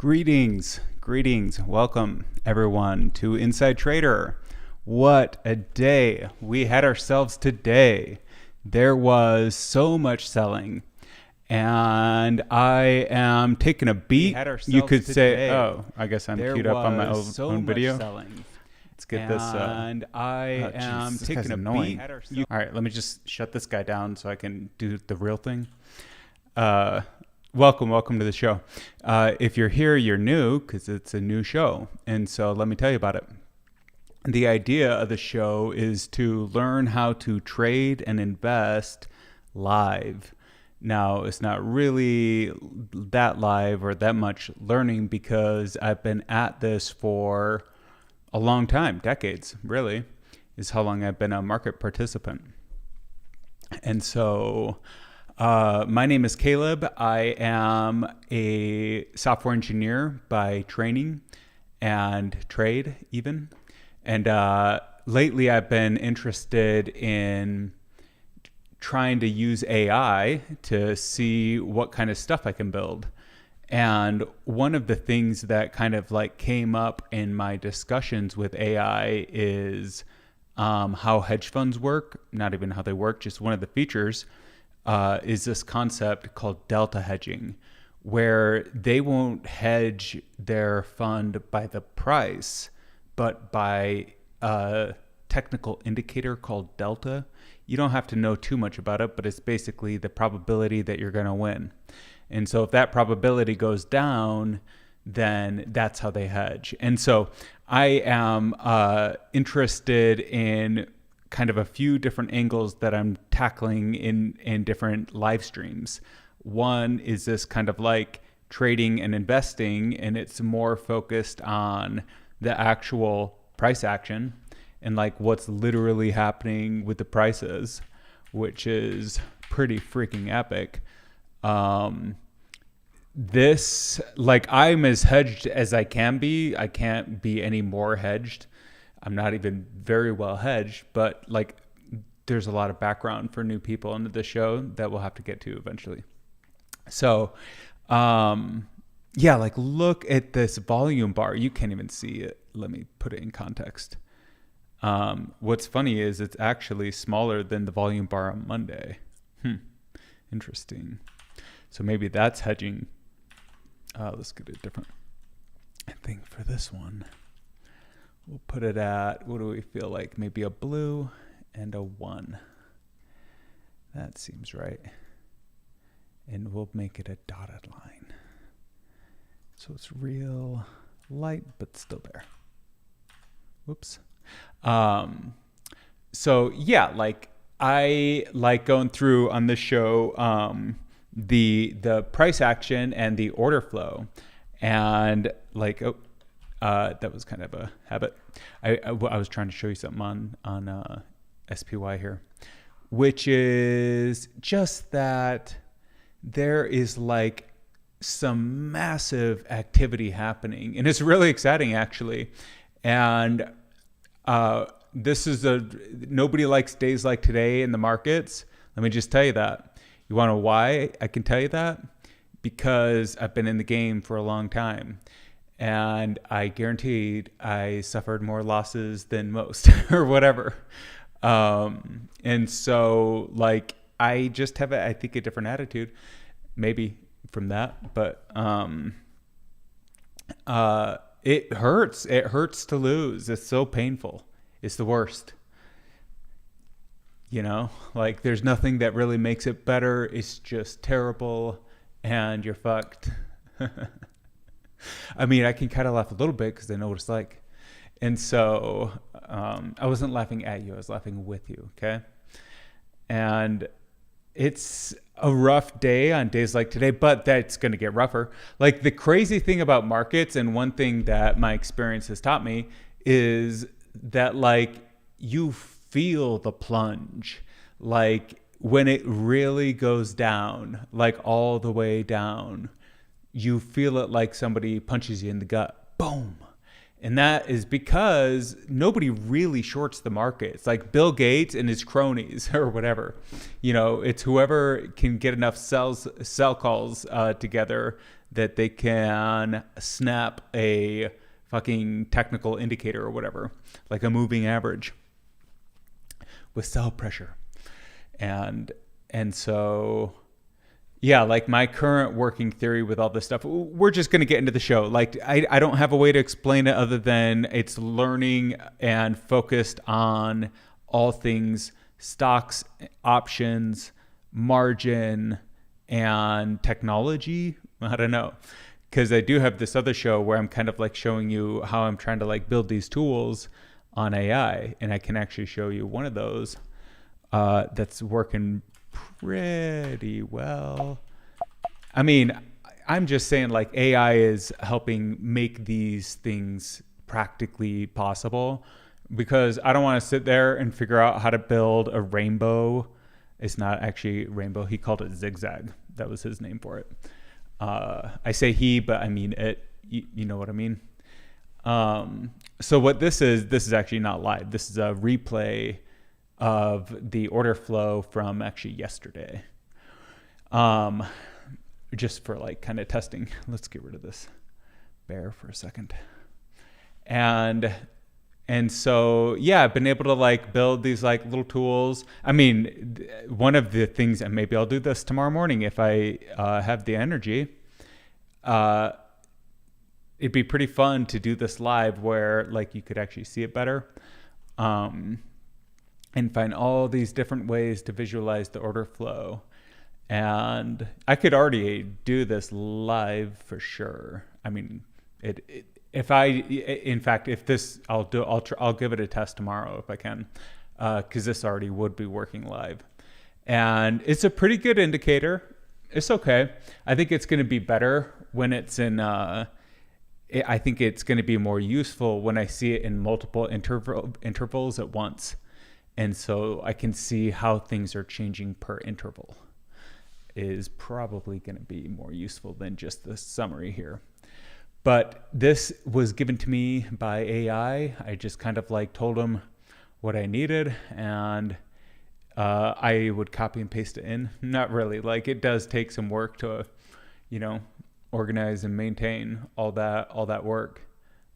Greetings. Welcome everyone to Inside Trader. What a day we had ourselves today. There was so much selling, and I am taking a beat. You could say, "Oh, I guess I'm queued up on my own video." Let's get this. And I am taking a beat. All right, let me just shut this guy down so I can do the real thing. Welcome to the show. If you're here, you're new because it's a new show. And so let me tell you about it. The idea of the show is to learn how to trade and invest live. Now, it's not really that live or that much learning because I've been at this for a long time, decades, really, is how long I've been a market participant. And so my name is Caleb. I am a software engineer by training and trade even. And lately I've been interested in trying to use AI to see what kind of stuff I can build. And one of the things that kind of like came up in my discussions with AI is how hedge funds work, not even how they work, just one of the features. Is this concept called delta hedging, where they won't hedge their fund by the price, but by a technical indicator called delta. You don't have to know too much about it, but it's basically the probability that you're going to win. And so if that probability goes down, then that's how they hedge. And so I am interested in kind of a few different angles that I'm tackling in different live streams. One is this kind of like trading and investing, and it's more focused on the actual price action and like what's literally happening with the prices, which is pretty freaking epic. This, like, I'm as hedged as I can be. I can't be any more hedged. I'm not even very well hedged, but like there's a lot of background for new people into the show that we'll have to get to eventually. So, like look at this volume bar. You can't even see it. Let me put it in context. What's funny is it's actually smaller than the volume bar on Monday. Interesting. So maybe that's hedging. Let's get a different thing for this one. We'll put it at, what do we feel like? Maybe a blue and a 1. That seems right. And we'll make it a dotted line. So it's real light, but still there. Whoops. So yeah, like I like going through on this show the price action and the order flow. And like, that was kind of a habit. I was trying to show you something on SPY here, which is just that there is like some massive activity happening, and it's really exciting actually. And this is nobody likes days like today in the markets. Let me just tell you that. You want to know why I can tell you that? Because I've been in the game for a long time. And I guaranteed I suffered more losses than most or whatever. And so like, I just have, I think, a different attitude maybe from that, but it hurts. It hurts to lose. It's so painful. It's the worst. You know, like there's nothing that really makes it better. It's just terrible and you're fucked. I mean, I can kind of laugh a little bit because I know what it's like. And so I wasn't laughing at you. I was laughing with you, okay? And it's a rough day on days like today, but that's going to get rougher. Like the crazy thing about markets, and one thing that my experience has taught me, is that like you feel the plunge. Like when it really goes down, like all the way down, you feel it like somebody punches you in the gut. Boom. And that is because nobody really shorts the market. It's like Bill Gates and his cronies or whatever. You know, it's whoever can get enough sell calls together that they can snap a fucking technical indicator or whatever, like a moving average with cell pressure. And so, yeah, like my current working theory with all this stuff, we're just going to get into the show. Like I don't have a way to explain it other than it's learning and focused on all things stocks, options, margin, and technology. I don't know. Because I do have this other show where I'm kind of like showing you how I'm trying to like build these tools on AI. And I can actually show you one of those that's working pretty well. I mean, I'm just saying like AI is helping make these things practically possible, because I don't want to sit there and figure out how to build a rainbow. It's not actually rainbow. He called it zigzag. That was his name for it. I say he, but I mean it. You know what I mean? So what this is actually not live. This is a replay of the order flow from actually yesterday. Just for like kind of testing. Let's get rid of this bear for a second. And so, yeah, I've been able to like build these like little tools. I mean, one of the things, and maybe I'll do this tomorrow morning if I have the energy, it'd be pretty fun to do this live where like you could actually see it better, and find all these different ways to visualize the order flow. And I could already do this live for sure. I mean, if this, I'll give it a test tomorrow if I can, because this already would be working live, and it's a pretty good indicator. It's okay. I think it's going to be better when it's in. I think it's going to be more useful when I see it in multiple intervals at once, and so I can see how things are changing per interval. Is probably going to be more useful than just the summary here. But this was given to me by AI. I just kind of like told him what I needed, and I would copy and paste it in. Not really. Like it does take some work to, organize and maintain all that work.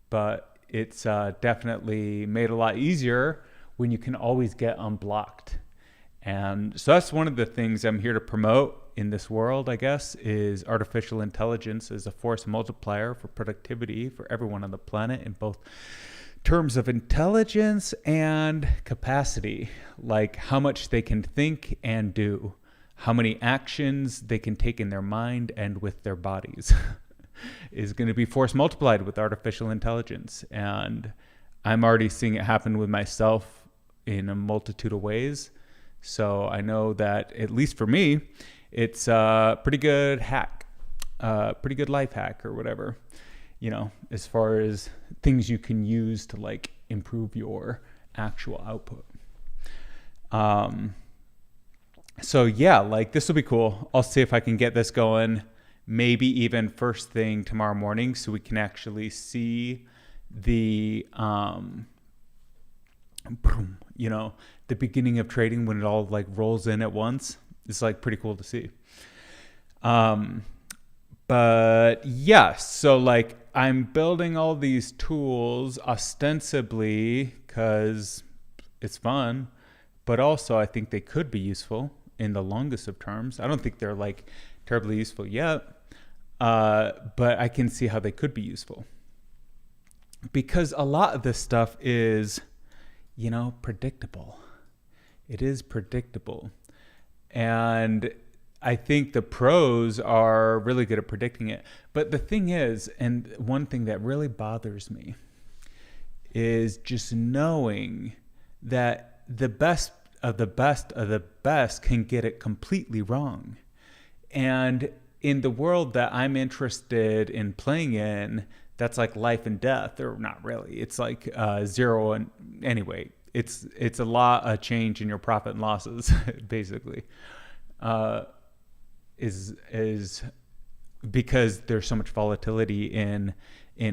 But it's definitely made a lot easier when you can always get unblocked. And so that's one of the things I'm here to promote in this world, I guess, is artificial intelligence as a force multiplier for productivity for everyone on the planet in both terms of intelligence and capacity, like how much they can think and do, how many actions they can take in their mind and with their bodies is going to be force multiplied with artificial intelligence. And I'm already seeing it happen with myself in a multitude of ways. So I know that, at least for me, it's a pretty good hack, pretty good life hack or whatever, as far as things you can use to like improve your actual output. So yeah, like this will be cool. I'll see if I can get this going, maybe even first thing tomorrow morning, so we can actually see the, the beginning of trading when it all like rolls in at once. It's like pretty cool to see. But yeah, so like I'm building all these tools ostensibly because it's fun, but also I think they could be useful in the longest of terms. I don't think they're like terribly useful yet, but I can see how they could be useful, because a lot of this stuff is, predictable. It is predictable. And I think the pros are really good at predicting it. But the thing is, and one thing that really bothers me, is just knowing that the best of the best of the best can get it completely wrong. And in the world that I'm interested in playing in, that's like life and death, or not really. It's like zero and anyway. It's a lot of change in your profit and losses, basically, is because there's so much volatility in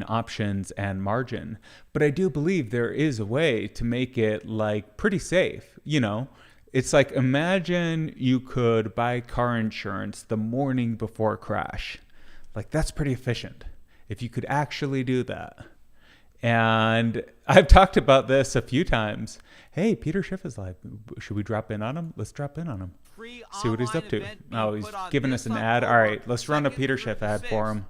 options and margin. But I do believe there is a way to make it like pretty safe. It's like, imagine you could buy car insurance the morning before a crash. Like, that's pretty efficient if you could actually do that. And I've talked about this a few times. Hey, Peter Schiff is live. Should we drop in on him? Let's drop in on him. See what he's up to. Oh, he's giving us an ad. All right, let's run a Peter Schiff ad for him.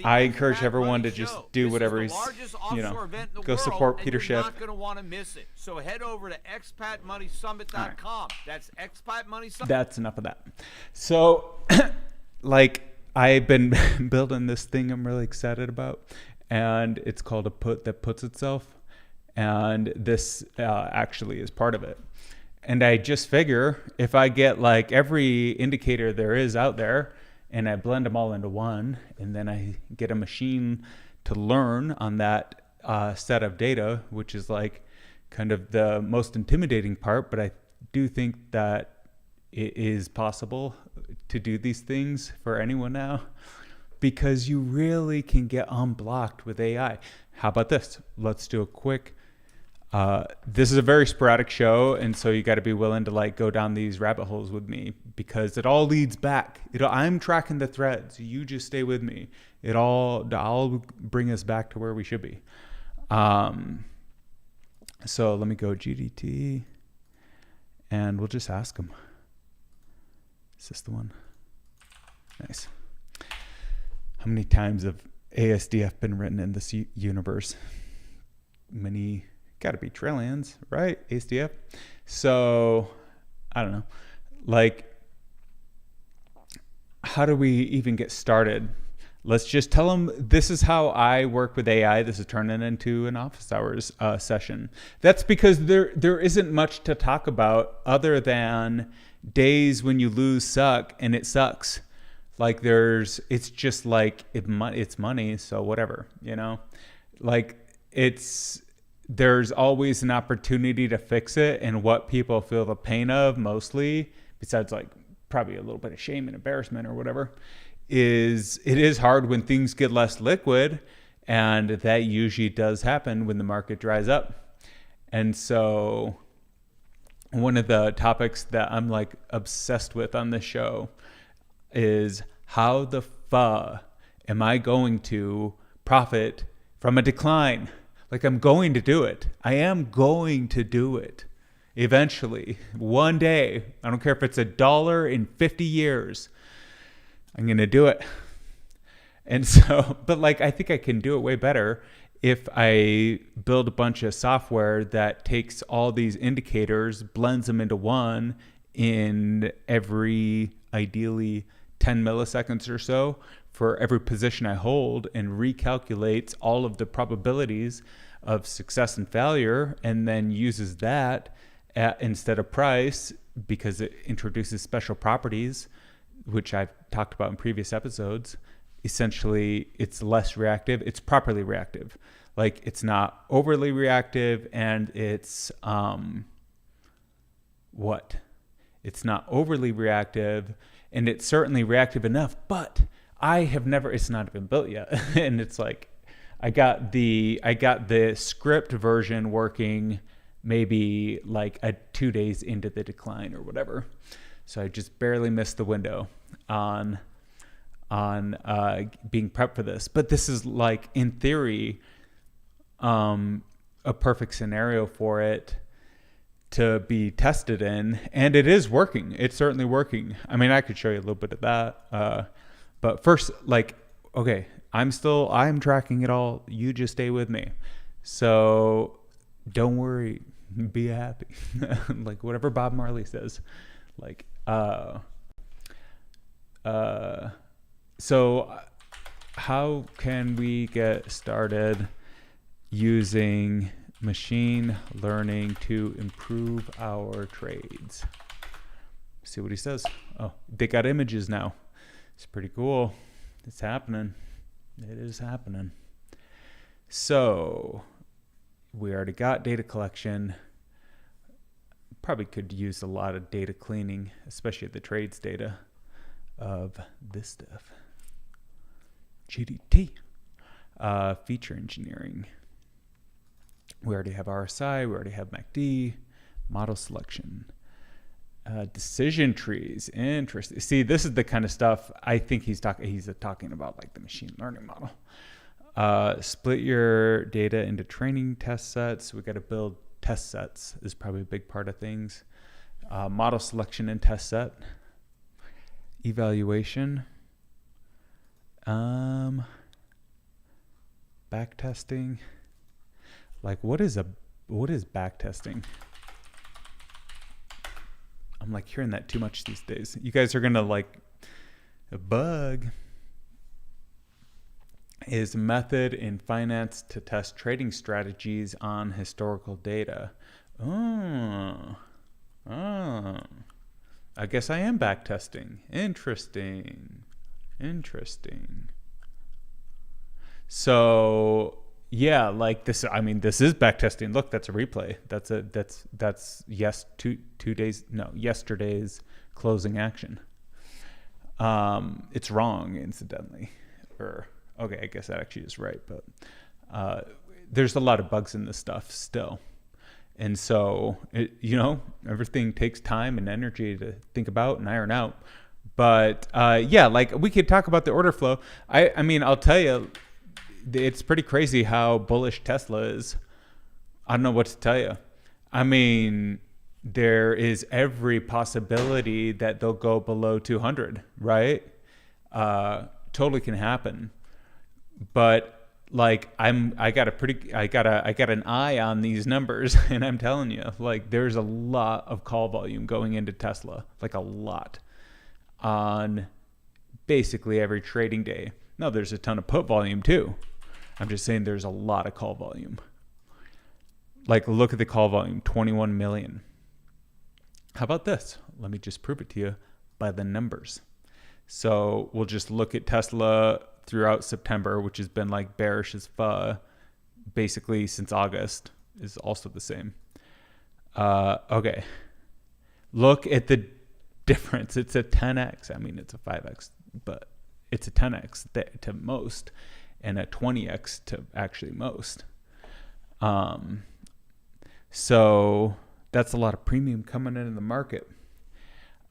I encourage everyone to just do whatever he's, go support Peter Schiff. Not going to want to miss it. So head over to expatmoneysummit.com. That's expatmoneysummit. That's enough of that. So, I've been building this thing I'm really excited about, and it's called a put that puts itself, and this actually is part of it. And I just figure if I get every indicator there is out there and I blend them all into one, and then I get a machine to learn on that set of data, which is kind of the most intimidating part, but I do think that it is possible to do these things for anyone now, because you really can get unblocked with AI. How about this? Let's do a quick this is a very sporadic show, and so you got to be willing to go down these rabbit holes with me, because it all leads back. I'm tracking the threads. You just stay with me. I'll bring us back to where we should be. So let me go GDT, and we'll just ask them. Is this the one? Nice. How many times have ASDF been written in this universe? Many. Got to be trillions, right? ASDF. So I don't know. How do we even get started? Let's just tell them this is how I work with AI. This is turning into an office hours session. That's because there isn't much to talk about other than days when you lose suck and it sucks. It's just it's money, so whatever, there's always an opportunity to fix it. And what people feel the pain of mostly, besides probably a little bit of shame and embarrassment or whatever, is it is hard when things get less liquid. And that usually does happen when the market dries up. And so one of the topics that I'm obsessed with on this show is how the am I going to profit from a decline? I'm going to do it. I am going to do it eventually. One day. I don't care if it's $1 in 50 years. I'm going to do it. And so, but I think I can do it way better if I build a bunch of software that takes all these indicators, blends them into one in every, ideally, 10 milliseconds or so for every position I hold, and recalculates all of the probabilities of success and failure, and then uses that instead of price, because it introduces special properties, which I've talked about in previous episodes. Essentially, it's less reactive. It's properly reactive. It's not overly reactive, and it's It's not overly reactive, and it's certainly reactive enough, but it's not even built yet. And it's I got the script version working maybe 2 days into the decline or whatever. So I just barely missed the window on being prepped for this. But this is in theory, a perfect scenario for it to be tested in, and it is working. It's certainly working. I mean, I could show you a little bit of that. But first, okay, I'm tracking it all. You just stay with me. So don't worry, be happy. Whatever Bob Marley says. So how can we get started using machine learning to improve our trades? See what he says. Oh, they got images now. It's pretty cool. It's happening. It is happening. So we already got data collection. Probably could use a lot of data cleaning, especially the trades data of this stuff. GDT. Feature engineering. We already have RSI. We already have MACD. Model selection. Decision trees. Interesting. See, this is the kind of stuff I think he's talking about, like the machine learning model. Split your data into training test sets. We got to build test sets is probably a big part of things. Model selection and test set. Evaluation. Back testing. Like what is back testing? I'm like hearing that too much these days. You guys are gonna like a bug is a method in finance to test trading strategies on historical data. Oh. I guess I am back testing. Interesting. So yeah, like this. I mean, this is back testing. Look, that's a replay. That's yesterday's closing action. It's wrong, incidentally. Okay, I guess that actually is right, but there's a lot of bugs in this stuff still. And so, everything takes time and energy to think about and iron out. But yeah, like we could talk about the order flow. I mean, I'll tell you, it's pretty crazy how bullish Tesla is. I don't know what to tell you. I mean, there is every possibility that they'll go below 200, right? Totally can happen. But like I got an eye on these numbers, and I'm telling you, like there's a lot of call volume going into Tesla, like a lot on basically every trading day. No, there's a ton of put volume too. I'm just saying there's a lot of call volume. Like look at the call volume, 21 million. How about this? Let me just prove it to you by the numbers. So we'll just look at Tesla throughout September, which has been like bearish as fuck, basically since August, is also the same. Okay. Look at the difference. It's a 10x. I mean, it's a 5x, but it's a 10x to most and a 20x to actually most. So that's a lot of premium coming into the market.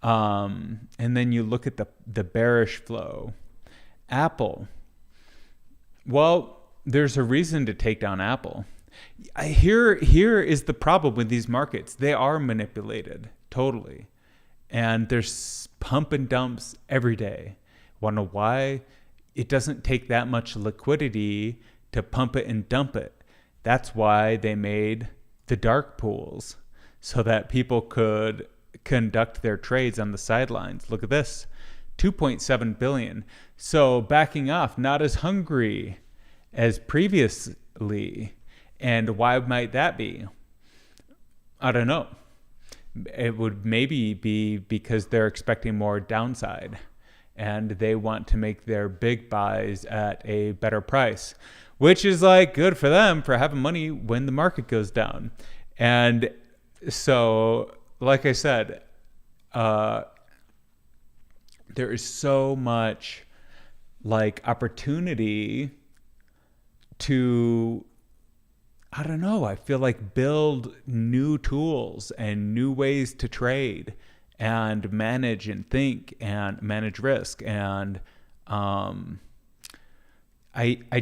And then you look at the bearish flow. Apple. Well, there's a reason to take down Apple. Here is the problem with these markets. They are manipulated totally. And there's pump and dumps every day. Want to know why? It doesn't take that much liquidity to pump it and dump it. That's why they made the dark pools so that people could conduct their trades on the sidelines. Look at this. 2.7 billion. So backing off, not as hungry as previously. And why might that be? I don't know. It would maybe be because they're expecting more downside and they want to make their big buys at a better price, which is like good for them for having money when the market goes down. And so, like I said, there is so much like opportunity to, I don't know, I feel like build new tools and new ways to trade and manage and think and manage risk. And I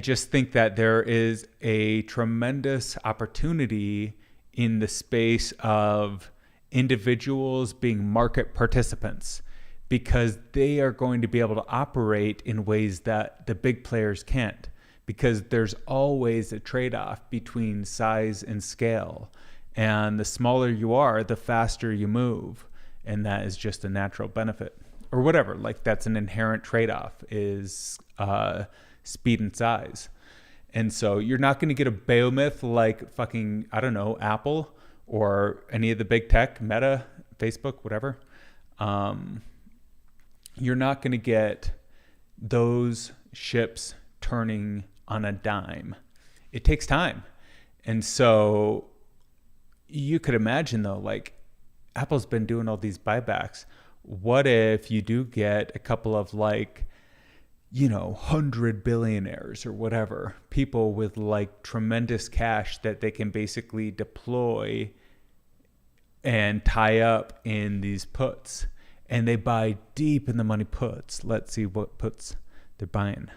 just think that there is a tremendous opportunity in the space of individuals being market participants, because they are going to be able to operate in ways that the big players can't, because there's always a trade-off between size and scale. And the smaller you are, the faster you move. And that is just a natural benefit or whatever. Like that's an inherent trade-off is speed and size. And so you're not going to get a behemoth like fucking, I don't know, Apple or any of the big tech, Meta, Facebook, whatever. You're not going to get those ships turning on a dime. It takes time. And so you could imagine though, like Apple's been doing all these buybacks. What if you do get a couple of like, 100 billionaires or whatever, people with like tremendous cash that they can basically deploy and tie up in these puts. And they buy deep in the money puts. Let's see what puts they're buying.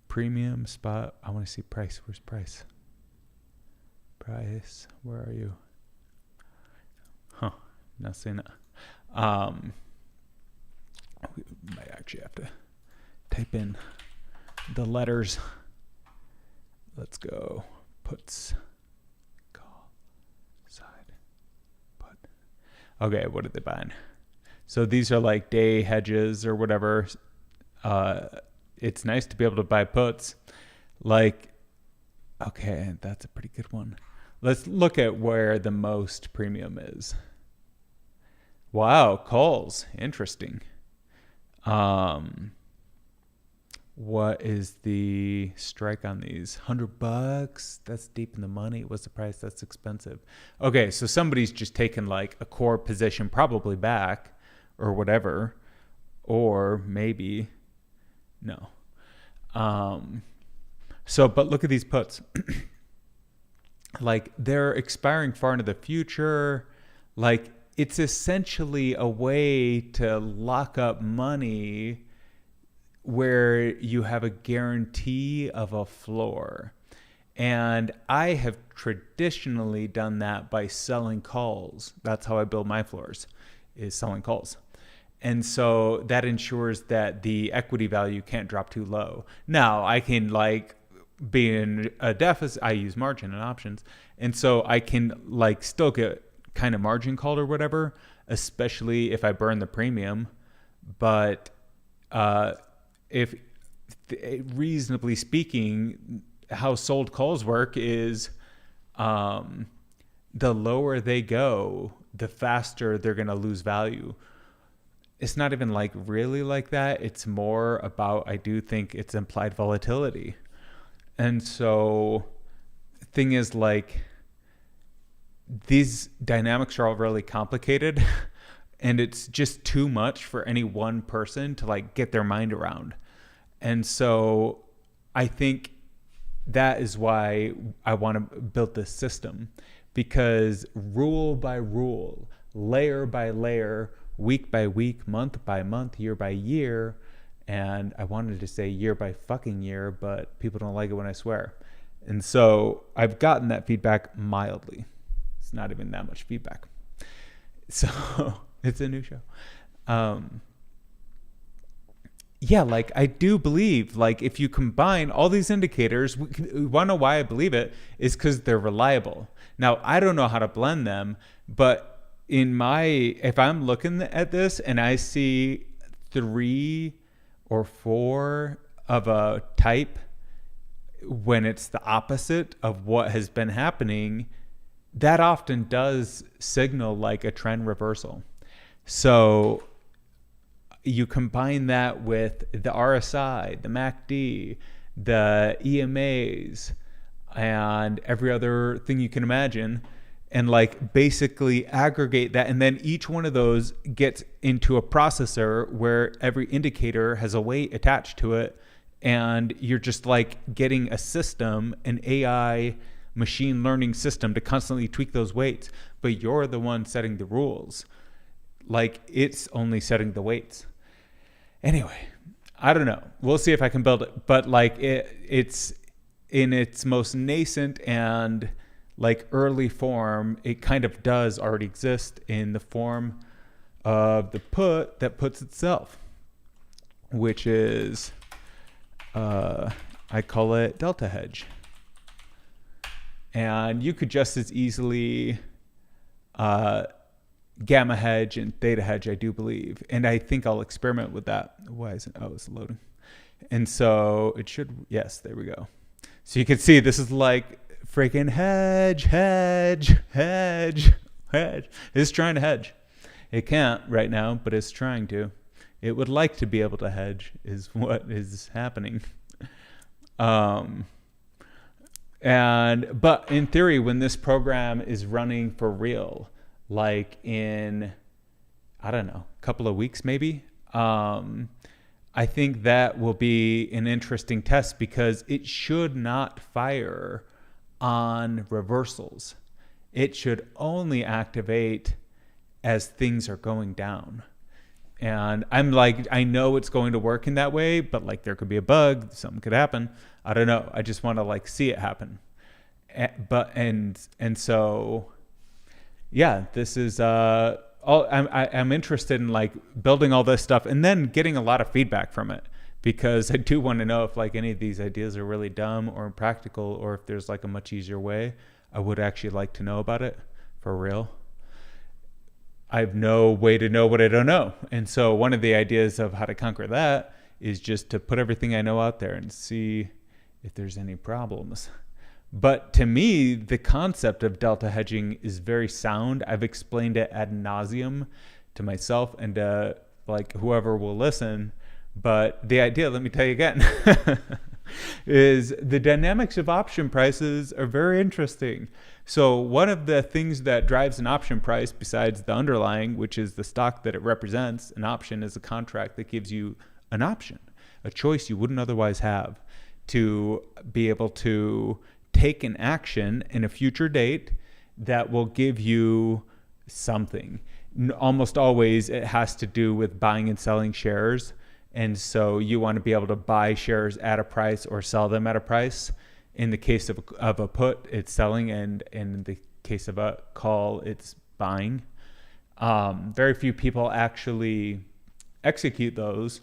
Premium, spot. I want to see price. Where's price? Price. Where are you? Huh. Not seeing it. We might actually have to type in the letters. Let's go. Puts. Call. Side. Put. Okay, what are they buying? So these are like day hedges or whatever. It's nice to be able to buy puts. Like, okay, that's a pretty good one. Let's look at where the most premium is. Wow, calls. Interesting. What is the strike on these? $100? That's deep in the money. What's the price? That's expensive. Okay, so somebody's just taken like a core position, probably back or whatever, or maybe no. But look at these puts. Like, they're expiring far into the future. Like, it's essentially a way to lock up money where you have a guarantee of a floor. And I have traditionally done that by selling calls. That's how I build my floors, is selling calls. And so that ensures that the equity value can't drop too low. Now, I can like be in a deficit. I use margin and options. And so I can like still get kind of margin called or whatever, especially if I burn the premium. But if reasonably speaking, how sold calls work is the lower they go, the faster they're going to lose value. It's not even like really like that. It's more about, I do think it's implied volatility. And so the thing is, like, these dynamics are all really complicated and it's just too much for any one person to like get their mind around. And so I think that is why I want to build this system, because rule by rule, layer by layer, week by week, month by month, year by year, and I wanted to say year by fucking year, but people don't like it when I swear. And so I've gotten that feedback mildly. It's not even that much feedback. So it's a new show. Yeah, like I do believe, like if you combine all these indicators, we want to know why I believe it is because they're reliable. Now, I don't know how to blend them, but if I'm looking at this and I see 3 or 4 of a type when it's the opposite of what has been happening, that often does signal like a trend reversal. So you combine that with the RSI, the MACD, the EMAs, and every other thing you can imagine, and like basically aggregate that. And then each one of those gets into a processor where every indicator has a weight attached to it. And you're just like getting a system, an AI machine learning system to constantly tweak those weights. But you're the one setting the rules. Like, it's only setting the weights. Anyway, I don't know. We'll see if I can build it. But like it's in its most nascent and like early form, it kind of does already exist in the form of the put that puts itself, which is, I call it delta hedge. And you could just as easily gamma hedge and theta hedge, I do believe. And I think I'll experiment with that. Why isn't, oh, it's loading. And so it should, yes, there we go. So you can see this is like freaking hedge. It's trying to hedge. It can't right now, but it's trying to. It would like to be able to hedge is what is happening. But in theory, when this program is running for real, like in, I don't know, a couple of weeks maybe, I think that will be an interesting test because it should not fire on reversals. It should only activate as things are going down. And I'm like, I know it's going to work in that way, but like there could be a bug, something could happen. I don't know. I just want to like see it happen. So yeah, this is I'm interested in like building all this stuff and then getting a lot of feedback from it, because I do want to know if like any of these ideas are really dumb or impractical, or if there's like a much easier way. I would actually like to know about it for real. I have no way to know what I don't know. And so one of the ideas of how to conquer that is just to put everything I know out there and see if there's any problems. But to me, the concept of delta hedging is very sound. I've explained it ad nauseum to myself and to like whoever will listen. But the idea, let me tell you again, is the dynamics of option prices are very interesting. So one of the things that drives an option price, besides the underlying, which is the stock that it represents, an option is a contract that gives you an option, a choice you wouldn't otherwise have, to be able to take an action in a future date that will give you something. Almost always it has to do with buying and selling shares. And so you want to be able to buy shares at a price or sell them at a price. In the case of a put, it's selling, and in the case of a call, it's buying. Very few people actually execute those,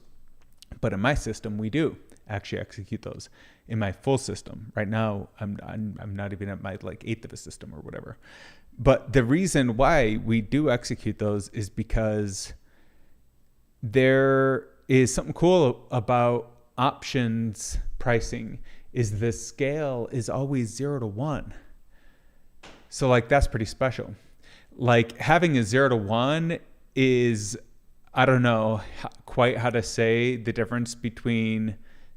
but in my system, we do actually execute those. In my full system right now, I'm not even at my like eighth of a system or whatever. But the reason why we do execute those is because there is something cool about options pricing. Is the scale is always 0 to 1. So like that's pretty special. Like having a 0 to 1 is, I don't know quite how to say the difference between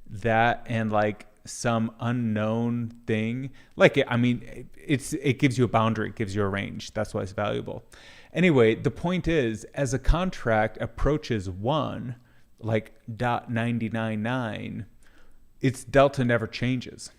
that and like some unknown thing. Like it gives you a boundary, it gives you a range. That's why it's valuable. Anyway, the point is, as a contract approaches 1, like 0.999, its delta never changes.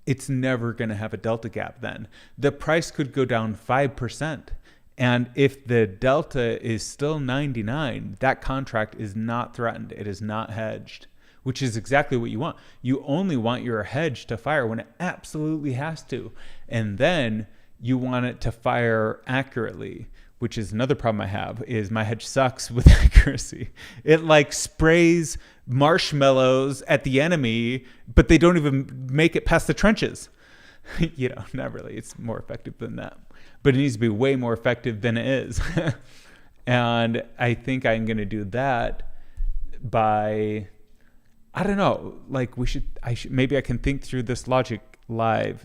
It's never going to have a delta gap then. The price could go down 5%. And if the delta is still 99, that contract is not threatened. It is not hedged, which is exactly what you want. You only want your hedge to fire when it absolutely has to. And then you want it to fire accurately, which is another problem I have, is my hedge sucks with accuracy. It like sprays marshmallows at the enemy, but they don't even make it past the trenches. Not really. It's more effective than that. But it needs to be way more effective than it is. And I think I'm going to do that by, I don't know, like maybe I can think through this logic live,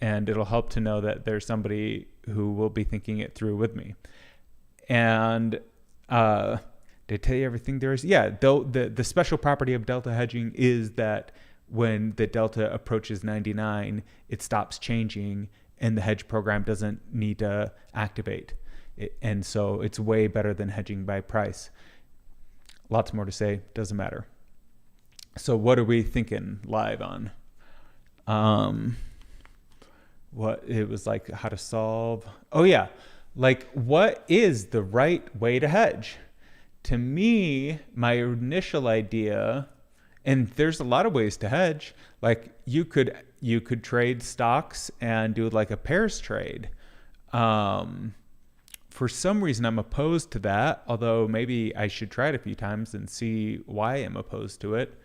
and it'll help to know that there's somebody who will be thinking it through with me. And did I tell you everything there is? Yeah, though the special property of delta hedging is that when the delta approaches 99, it stops changing and the hedge program doesn't need to activate. And so it's way better than hedging by price. Lots more to say, doesn't matter. So what are we thinking live on? What it was like, how to solve. Oh yeah. Like what is the right way to hedge? To me, my initial idea, and there's a lot of ways to hedge. Like you could trade stocks and do like a pairs trade. For some reason, I'm opposed to that, although maybe I should try it a few times and see why I'm opposed to it.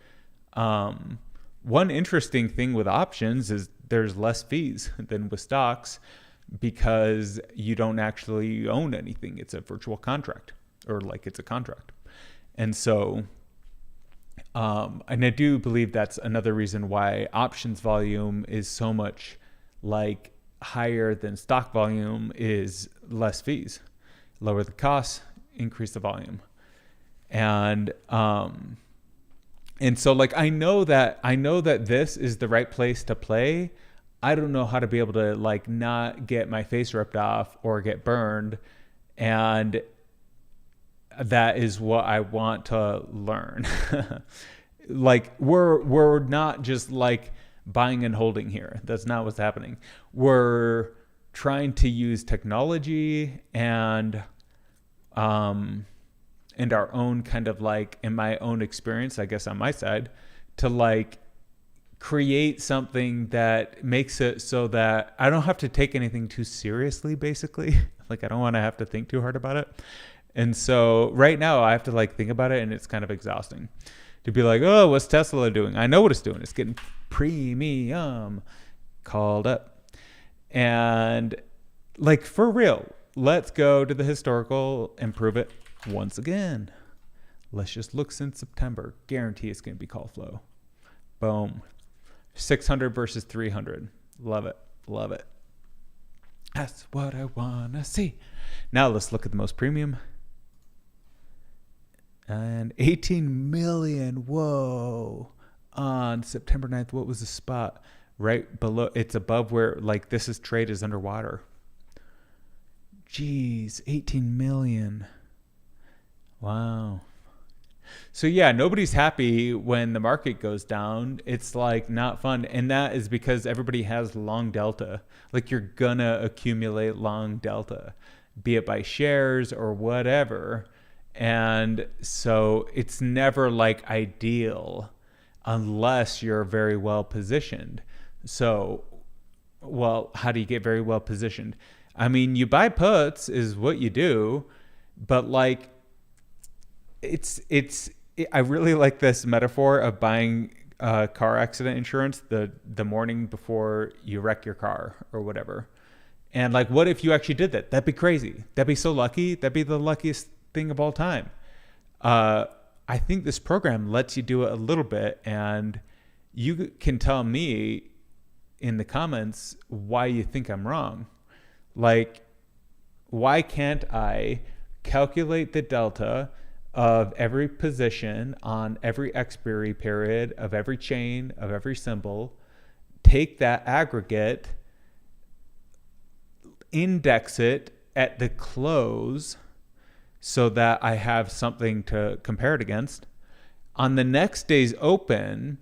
One interesting thing with options is there's less fees than with stocks because you don't actually own anything. It's a virtual contract, or like it's a contract. And so, and I do believe that's another reason why options volume is so much like higher than stock volume is less fees. Lower the costs, increase the volume. And so like I know that this is the right place to play. I don't know how to be able to like not get my face ripped off or get burned. And that is what I want to learn. Like we're not just like buying and holding here. That's not what's happening. We're trying to use technology and our own kind of like, in my own experience, I guess on my side, to like create something that makes it so that I don't have to take anything too seriously, basically. Like, I don't want to have to think too hard about it. And so right now I have to like think about it, and it's kind of exhausting to be like, oh, what's Tesla doing? I know what it's doing. It's getting premium called up. And like, for real, let's go to the historical and prove it once again. Let's just look since September. Guarantee it's going to be call flow. Boom. 600 versus 300. Love it. Love it. That's what I want to see. Now let's look at the most premium. And 18 million. Whoa. On September 9th, what was the spot? Right below. It's above where, like, this is trade is underwater. Jeez. 18 million. Wow. So yeah, nobody's happy when the market goes down. It's like not fun. And that is because everybody has long delta. Like, you're gonna accumulate long delta, be it by shares or whatever. And so it's never like ideal unless you're very well positioned. So, well, how do you get very well positioned? I mean, you buy puts is what you do, but like, I really like this metaphor of buying car accident insurance the morning before you wreck your car or whatever. And like, what if you actually did that? That'd be crazy. That'd be so lucky. That'd be the luckiest thing of all time. I think this program lets you do it a little bit, and you can tell me in the comments why you think I'm wrong. Like, why can't I calculate the delta of every position on every expiry period of every chain of every symbol, take that aggregate, index it at the close so that I have something to compare it against. On the next day's open,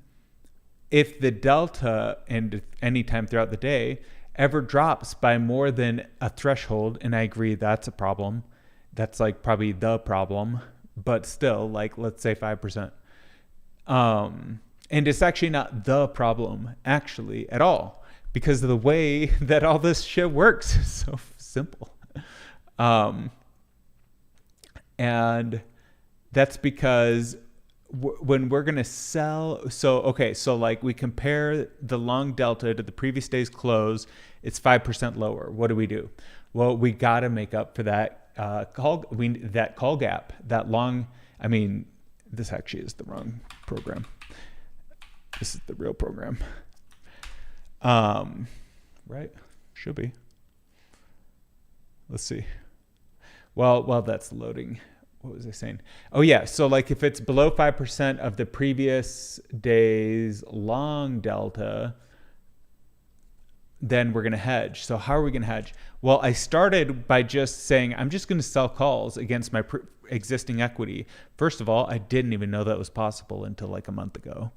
if the delta and any time throughout the day ever drops by more than a threshold, and I agree that's a problem, that's like probably the problem, but still, like, let's say 5%. And it's actually not the problem, actually, at all, because of the way that all this shit works. It's so simple. And that's because when we're going to sell, so like we compare the long delta to the previous day's close, it's 5% lower. What do? Well, we got to make up for that call gap, that long. I mean, this actually is the wrong program. This is the real program. Right? Should be. Let's see. Well, that's loading. What was I saying? Oh yeah. So like, if it's below 5% of the previous day's long delta, then we're going to hedge. So how are we going to hedge? Well, I started by just saying, I'm just going to sell calls against my existing equity. First of all, I didn't even know that was possible until like a month ago.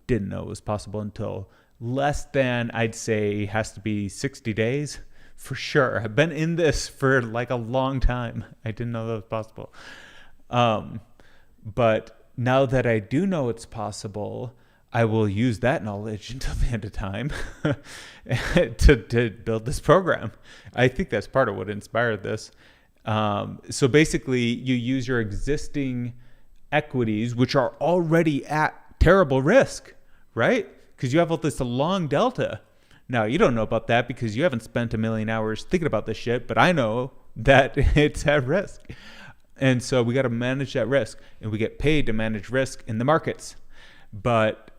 Didn't know it was possible until less than, I'd say, has to be 60 days for sure. I've been in this for like a long time. I didn't know that was possible. But now that I do know it's possible, I will use that knowledge until the end of time to build this program. I think that's part of what inspired this. So basically, you use your existing equities, which are already at terrible risk, right? Because you have all this long delta. Now, you don't know about that because you haven't spent a million hours thinking about this shit, but I know that it's at risk. And so we got to manage that risk, and we get paid to manage risk in the markets. But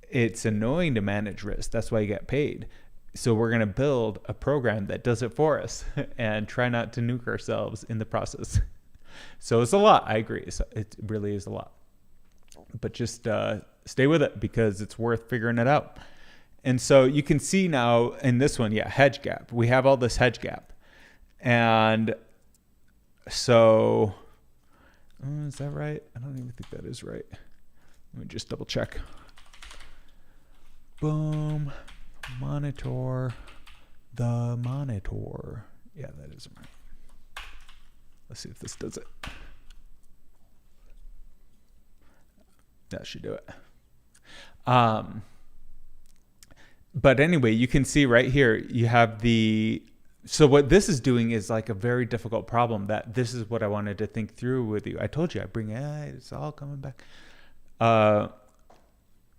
it's annoying to manage risk. That's why you get paid. So we're going to build a program that does it for us and try not to nuke ourselves in the process. So it's a lot. I agree. It really is a lot. But just stay with it because it's worth figuring it out. And so you can see now in this one, hedge gap. We have all this hedge gap. And so, is that right? I don't even think that is right. Let me just double check. Boom. Monitor. the monitor. Yeah, that isn't right. Let's see if this does it. That should do it. But anyway, you can see right here, you have so what this is doing is like a very difficult problem that this is what I wanted to think through with you. I told you I bring it's all coming back.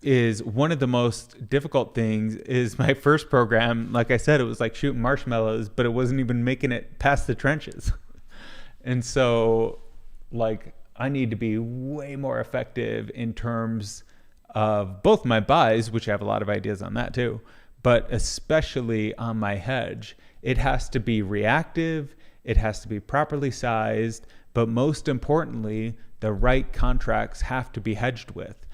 Is one of the most difficult things is my first program. Like I said, it was like shooting marshmallows, but it wasn't even making it past the trenches. And so like I need to be way more effective in terms of both my buys, which I have a lot of ideas on that too, but especially on my hedge. It has to be reactive, it has to be properly sized, but most importantly, the right contracts have to be hedged with.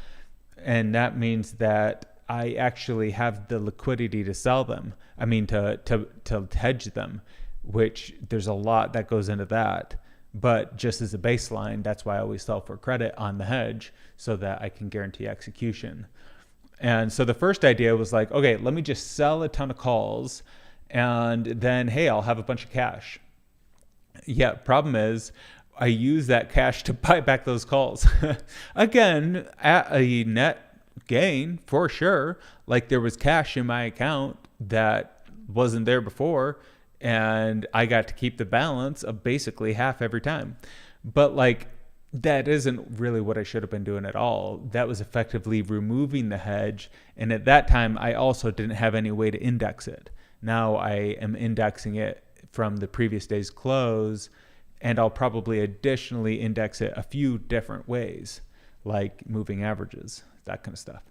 And that means that I actually have the liquidity to sell them. I mean, to hedge them, which there's a lot that goes into that. But just as a baseline, that's why I always sell for credit on the hedge so that I can guarantee execution. And so the first idea was like, okay, let me just sell a ton of calls and then, hey, I'll have a bunch of cash. Yeah, problem is I use that cash to buy back those calls. Again, at a net gain for sure. Like there was cash in my account that wasn't there before, and I got to keep the balance of basically half every time. But like that isn't really what I should have been doing at all. That was effectively removing the hedge. And at that time, I also didn't have any way to index it. Now I am indexing it from the previous day's close, and I'll probably additionally index it a few different ways, like moving averages, that kind of stuff.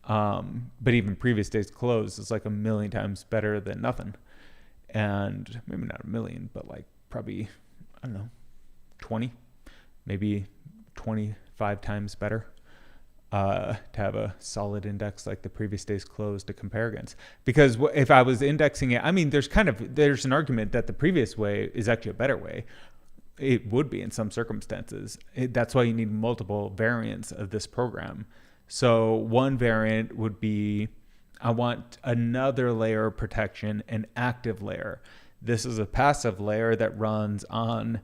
But even previous day's close is like a million times better than nothing. And maybe not a million, but like probably, I don't know, 20, maybe 25 times better to have a solid index like the previous day's close to compare against. Because if I was indexing it, I mean, there's an argument that the previous way is actually a better way. It would be in some circumstances. That's why you need multiple variants of this program. So one variant would be, I want another layer of protection, an active layer. This is a passive layer that runs on,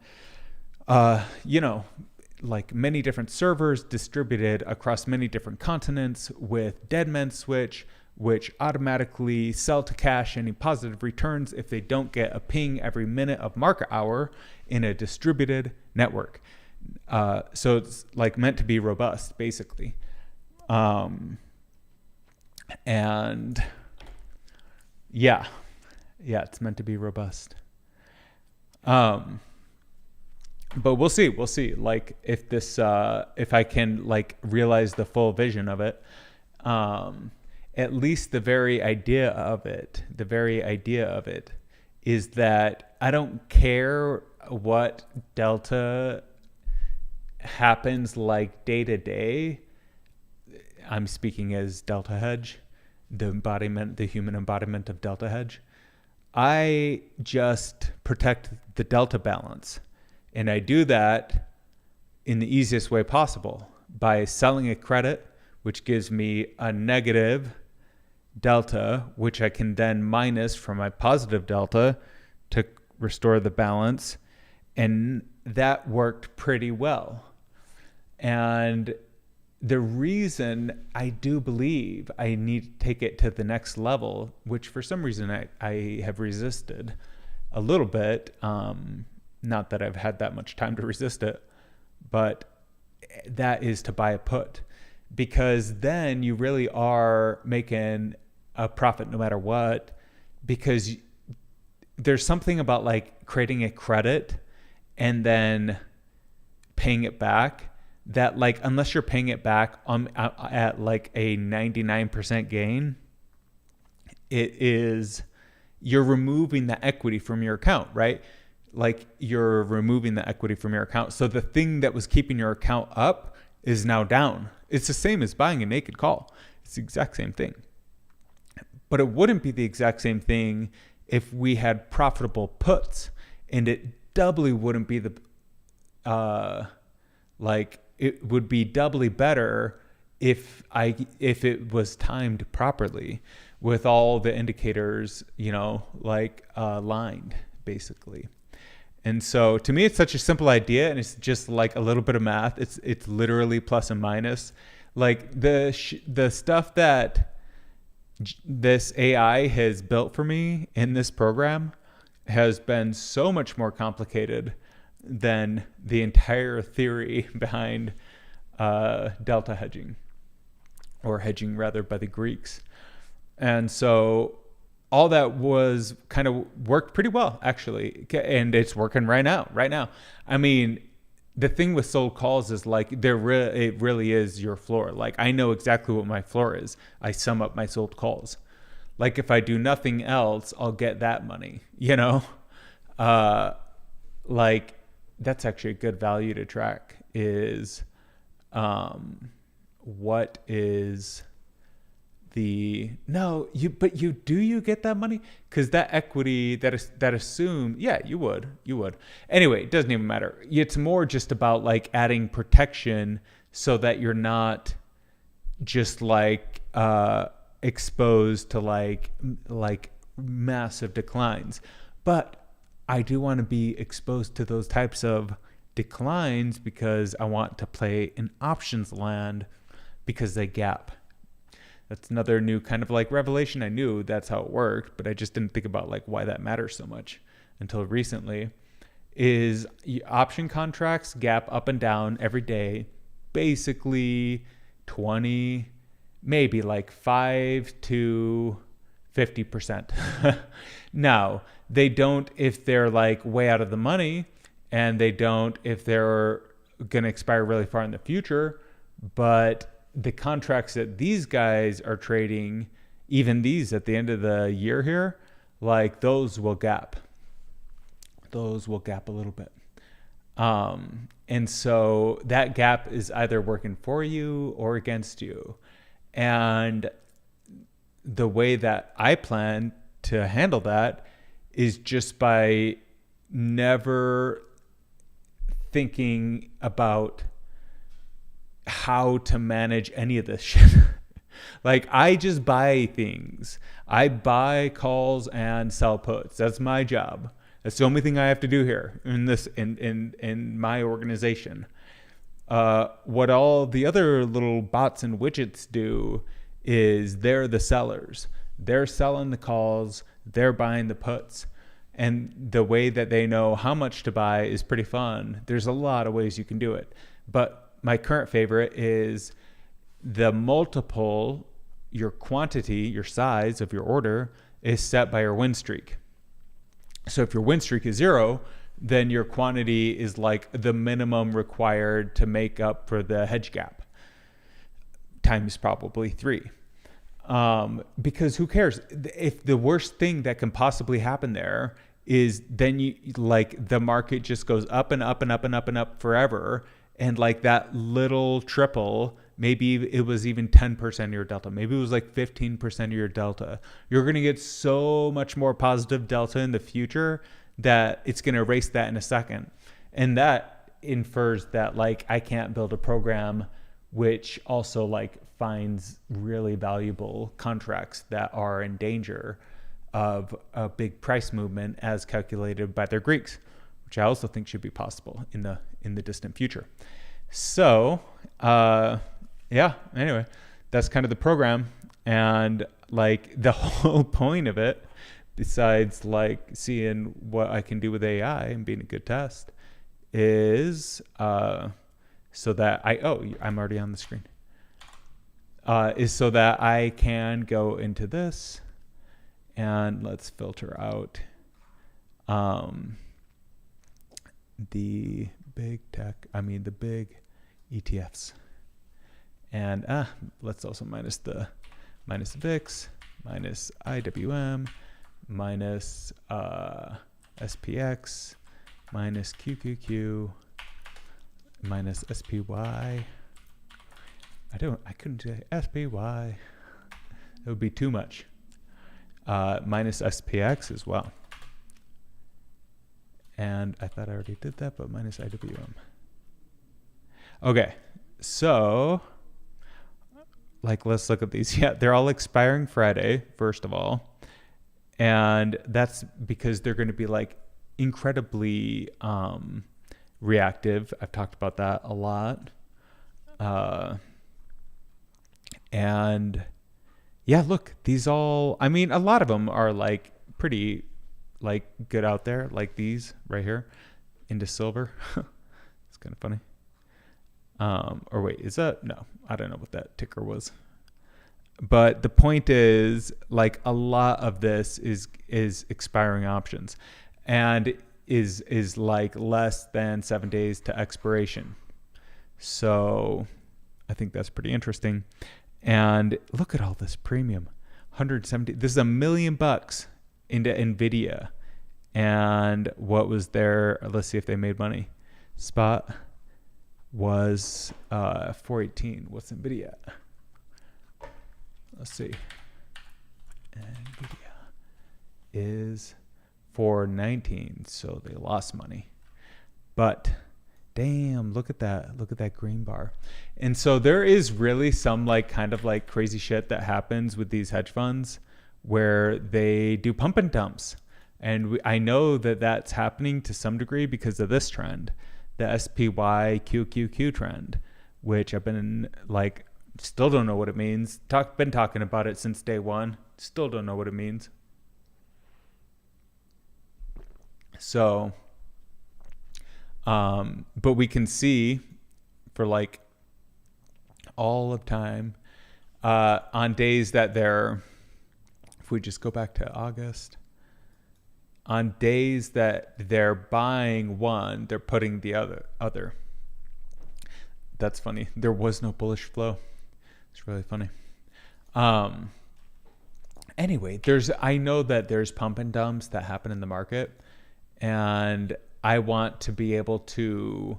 like many different servers distributed across many different continents with deadman switch, which automatically sell to cash any positive returns if they don't get a ping every minute of market hour in a distributed network. So it's like meant to be robust, basically. And yeah, it's meant to be robust. But we'll see like if this, if I can like realize the full vision of it. At least the very idea of it is that I don't care what delta happens like day to day. I'm speaking as delta hedge, the human embodiment of delta hedge. I just protect the delta balance. And I do that in the easiest way possible by selling a credit, which gives me a negative delta, which I can then minus from my positive delta to restore the balance. And that worked pretty well. And the reason I do believe I need to take it to the next level, which for some reason I have resisted a little bit, not that I've had that much time to resist it, but that is to buy a put, because then you really are making a profit no matter what, because there's something about like creating a credit and then paying it back that like, unless you're paying it back at like a 99% gain, you're removing the equity from your account, right? Like you're removing the equity from your account. So the thing that was keeping your account up is now down. It's the same as buying a naked call. It's the exact same thing. But it wouldn't be the exact same thing if we had profitable puts, and it doubly wouldn't be it would be doubly better if it was timed properly, with all the indicators, like lined basically. And so to me, it's such a simple idea, and it's just like a little bit of math. It's literally plus and minus. Like the stuff that this AI has built for me in this program has been so much more complicated than the entire theory behind delta hedging, or hedging rather, by the Greeks. And so all that was kind of worked pretty well, actually. And it's working right now. I mean, the thing with sold calls is like it really is your floor. Like I know exactly what my floor is. I sum up my sold calls. Like if I do nothing else, I'll get that money, like that's actually a good value to track is what is you get that money? Because that equity that assume, yeah, you would. Anyway, it doesn't even matter. It's more just about like adding protection so that you're not just like exposed to like massive declines. But I do want to be exposed to those types of declines because I want to play in options land because they gap. That's another new kind of like revelation. I knew that's how it worked, but I just didn't think about like why that matters so much until recently. Is option contracts gap up and down every day, basically 20, maybe like 5 to 50%. Now, they don't if they're like way out of the money, and they don't if they're going to expire really far in the future, but the contracts that these guys are trading, even these at the end of the year here, like those will gap. Those will gap a little bit. And so that gap is either working for you or against you. And the way that I plan to handle that is just by never thinking about how to manage any of this shit. Like I just buy things. I buy calls and sell puts. That's my job. That's the only thing I have to do here in my organization. What all the other little bots and widgets do is they're the sellers. They're selling the calls. They're buying the puts. And the way that they know how much to buy is pretty fun. There's a lot of ways you can do it. But my current favorite is the multiple, your quantity, your size of your order is set by your win streak. So if your win streak is 0, then your quantity is like the minimum required to make up for the hedge gap, times probably 3. Because who cares? If the worst thing that can possibly happen there is then you like the market just goes up and up and up and up and up forever. And like that little triple, maybe it was even 10% of your delta. Maybe it was like 15% of your delta. You're going to get so much more positive delta in the future that it's going to erase that in a second. And that infers that like I can't build a program which also like finds really valuable contracts that are in danger of a big price movement as calculated by their Greeks, which I also think should be possible in the distant future. So, anyway, that's kind of the program. And like the whole point of it, besides like seeing what I can do with AI and being a good test, is so that I'm already on the screen. Is so that I can go into this and let's filter out the big ETFs. And let's also minus VIX, minus IWM, minus SPX, minus QQQ, minus SPY. I couldn't say SPY. It would be too much. Minus SPX as well. And I thought I already did that, but minus IWM. Okay, so like, let's look at these. Yeah, they're all expiring Friday, first of all. And that's because they're going to be like incredibly reactive. I've talked about that a lot. And yeah, look, these all, I mean, a lot of them are like pretty like good out there, like these right here into silver. It's kind of funny. Or wait, is that, no, I don't know what that ticker was. But the point is, like, a lot of this is expiring options, and is like less than 7 days to expiration. So I think that's pretty interesting. And look at all this premium, 170. This is $1 million into Nvidia. And what was their? Let's see if they made money. Spot was 418. What's Nvidia at? Let's see. Nvidia is 419, so they lost money. But damn, look at that. Look at that green bar. And so there is really some like kind of like crazy shit that happens with these hedge funds where they do pump and dumps. And I know that that's happening to some degree because of this trend, the SPY QQQ trend, which I've been like, still don't know what it means. Been talking about it since day one. Still don't know what it means. So, but we can see for like all of time, on days that they're, if we just go back to August, on days that they're buying one, they're putting the other. That's funny. There was no bullish flow. It's really funny. Anyway, I know that there's pump and dumps that happen in the market, and I want to be able to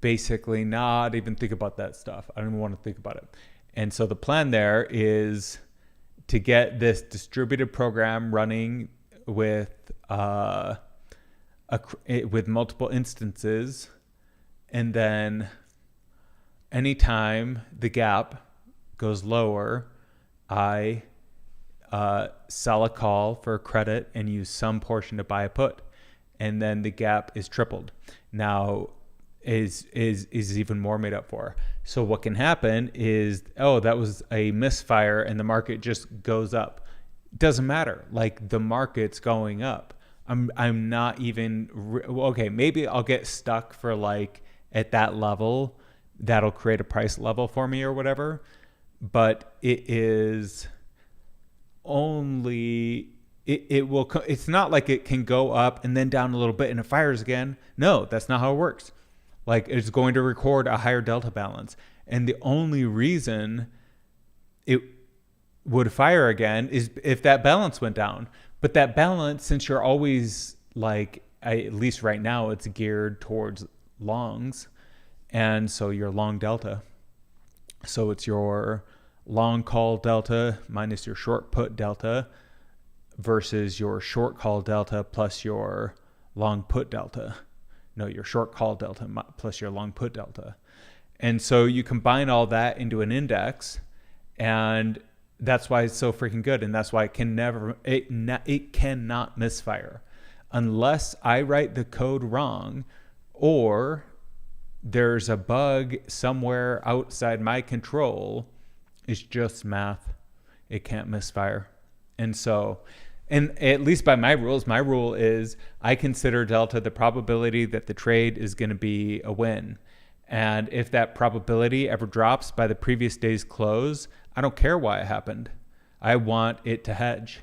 basically not even think about that stuff. I don't even want to think about it. And so the plan there is to get this distributed program running with with multiple instances, and then anytime the gap goes lower, I sell a call for a credit and use some portion to buy a put, and then the gap is tripled. Now is even more made up for. So what can happen is, oh, that was a misfire and the market just goes up. Doesn't matter. Like, the market's going up. I'm not even okay. Maybe I'll get stuck for like at that level. That'll create a price level for me or whatever. But it is only it will. It's not like it can go up and then down a little bit and it fires again. No, that's not how it works. Like, it's going to record a higher delta balance, and the only reason it would fire again is if that balance went down. But that balance, since you're always like, at least right now, it's geared towards longs, and so you're long delta. So it's your long call delta minus your short put delta versus your short call delta plus your long put delta. No, your short call delta plus your long put delta. And so you combine all that into an index, and that's why it's so freaking good. And that's why it cannot misfire unless I write the code wrong, or there's a bug somewhere outside my control. It's just math. It can't misfire. And so, and at least by my rules, my rule is I consider delta the probability that the trade is going to be a win. And if that probability ever drops by the previous day's close, I don't care why it happened. I want it to hedge.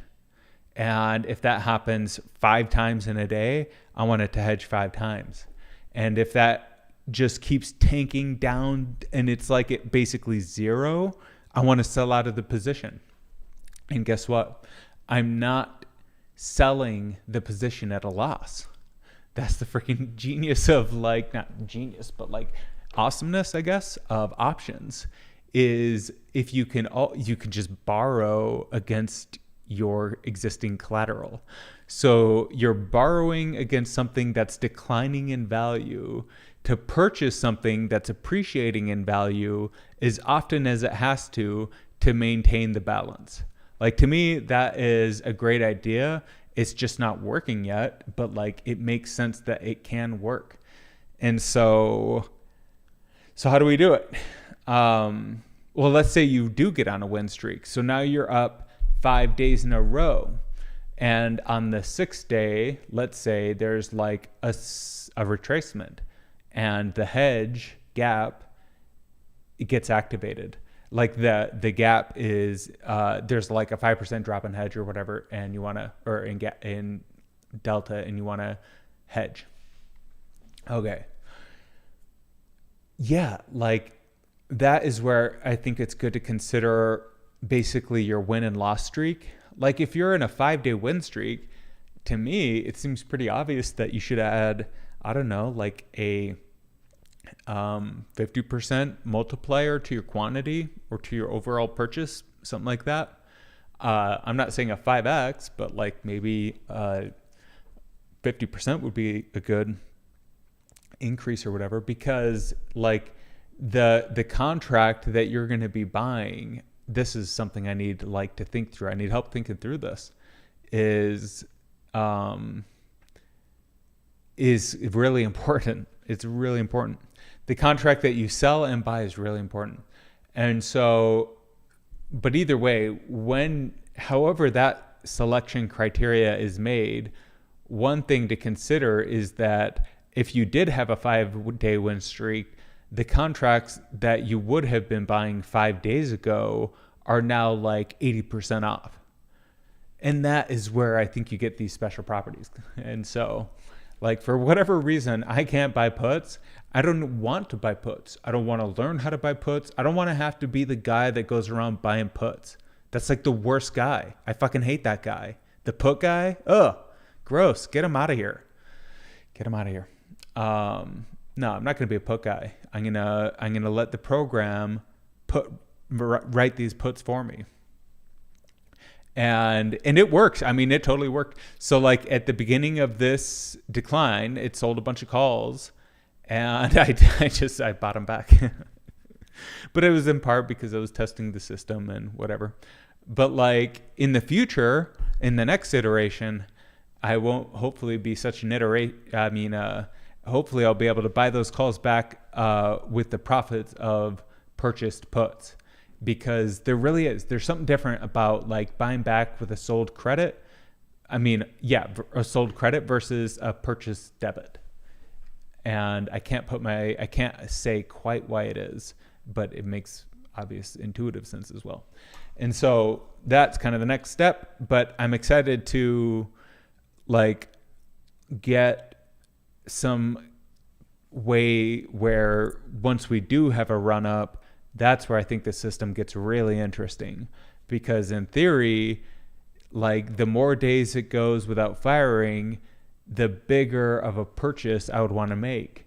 And if that happens 5 times in a day, I want it to hedge 5 times. And if that just keeps tanking down and it's like it basically zero, I want to sell out of the position. And guess what? I'm not selling the position at a loss. That's the freaking genius of, like, not genius, but like awesomeness, I guess, of options, is if you can just borrow against your existing collateral. So you're borrowing against something that's declining in value to purchase something that's appreciating in value as often as it has to maintain the balance. Like, to me, that is a great idea. It's just not working yet, but like it makes sense that it can work. And so how do we do it? Well, let's say you do get on a win streak. So now you're up 5 days in a row. And on the 6th day, let's say there's like a retracement and the hedge gap, it gets activated. Like the gap is, there's like a 5% drop in hedge or whatever, and you want to, or in delta, and you want to hedge. Okay. Yeah, like that is where I think it's good to consider basically your win and loss streak. Like if you're in a 5-day win streak, to me, it seems pretty obvious that you should add, I don't know, like a 50% multiplier to your quantity or to your overall purchase, something like that. I'm not saying a 5x, but like maybe 50% would be a good increase or whatever, because like the contract that you're going to be buying, this is something I need like to think through. I need help thinking through this. Is really important. It's really important. The contract that you sell and buy is really important. And so, but either way, however that selection criteria is made, one thing to consider is that if you did have a 5-day win streak, the contracts that you would have been buying 5 days ago are now like 80% off. And that is where I think you get these special properties. And so, like, for whatever reason, I can't buy puts. I don't want to buy puts. I don't want to learn how to buy puts. I don't want to have to be the guy that goes around buying puts. That's like the worst guy. I fucking hate that guy. The put guy, ugh, gross. Get him out of here. Get him out of here. No, I'm not going to be a put guy. I'm gonna let the program write these puts for me. And it works. I mean, it totally worked. So like at the beginning of this decline, it sold a bunch of calls, and I bought them back. But it was in part because I was testing the system and whatever. But like in the future, in the next iteration, I won't hopefully be such an hopefully I'll be able to buy those calls back with the profits of purchased puts. Because there really is. There's something different about like buying back with a sold credit. I mean, yeah, a sold credit versus a purchase debit. And I can't say quite why it is, but it makes obvious intuitive sense as well. And so that's kind of the next step. But I'm excited to like get some way where once we do have a run up, that's where I think the system gets really interesting, because in theory, like the more days it goes without firing, the bigger of a purchase I would want to make.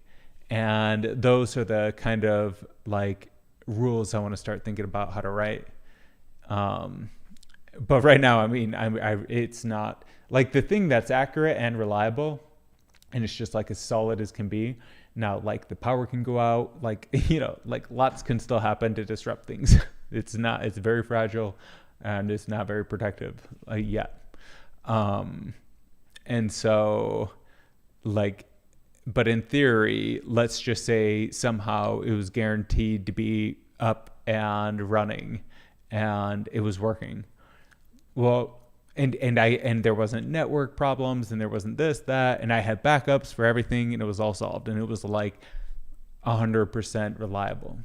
And those are the kind of like rules I want to start thinking about how to write. But right now, I mean, it's not like the thing that's accurate and reliable, and it's just like as solid as can be. Now, like the power can go out, like, you know, like lots can still happen to disrupt things. It's very fragile, and it's not very protective yet. And so like, but in theory, let's just say somehow it was guaranteed to be up and running and it was working. Well, and there wasn't network problems, and there wasn't this, that, and I had backups for everything, and it was all solved, and it was like 100% reliable,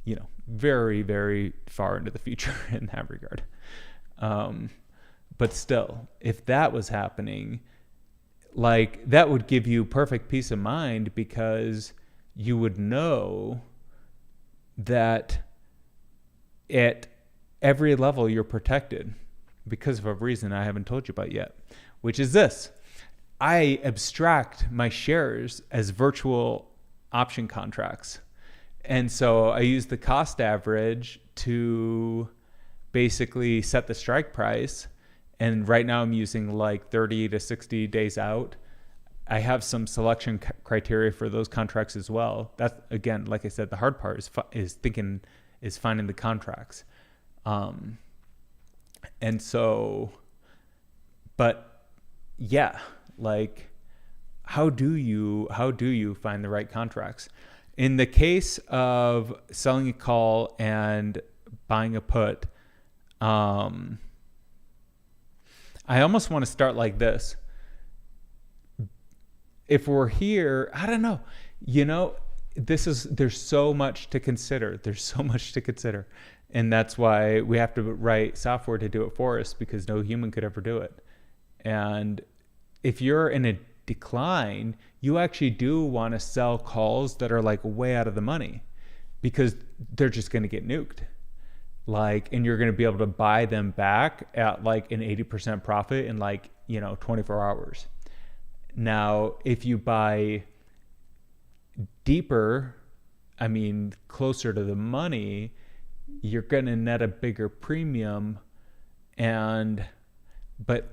you know, very, very far into the future in that regard. But still, if that was happening, like that would give you perfect peace of mind, because you would know that at every level you're protected. Because of a reason I haven't told you about yet, which is this. I abstract my shares as virtual option contracts. And so I use the cost average to basically set the strike price. And right now I'm using like 30 to 60 days out. I have some selection criteria for those contracts as well. That's, again, like I said, the hard part is thinking is finding the contracts. And so, but yeah, like, how do you find the right contracts? In the case of selling a call and buying a put, I almost want to start like this. If we're here, I don't know, there's so much to consider. And that's why we have to write software to do it for us, because no human could ever do it. And if you're in a decline, you actually do want to sell calls that are like way out of the money, because they're just going to get nuked. And you're going to be able to buy them back at like an 80% profit in 24 hours. Now, if you buy deeper, closer to the money, you're going to net a bigger premium. But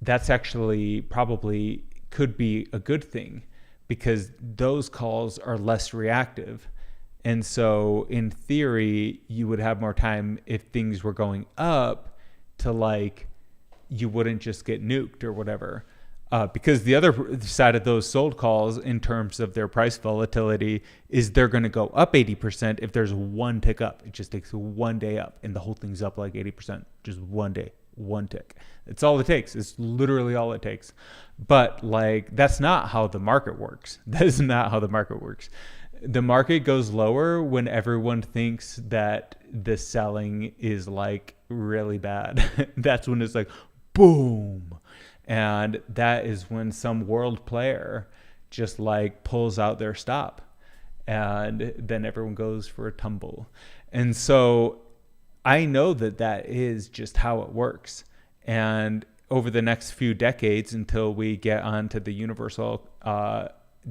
that's actually probably could be a good thing, because those calls are less reactive. And so in theory, you would have more time if things were going up to you wouldn't just get nuked or whatever. Because the other side of those sold calls in terms of their price volatility is they're going to go up 80% if there's one tick up. It just takes one day up and the whole thing's up 80%. Just one day, one tick. It's all it takes. It's literally all it takes. But that's not how the market works. That is not how the market works. The market goes lower when everyone thinks that the selling is really bad. That's when it's boom. And that is when some world player just pulls out their stop, and then everyone goes for a tumble. And so I know that is just how it works. And over the next few decades, until we get onto the universal,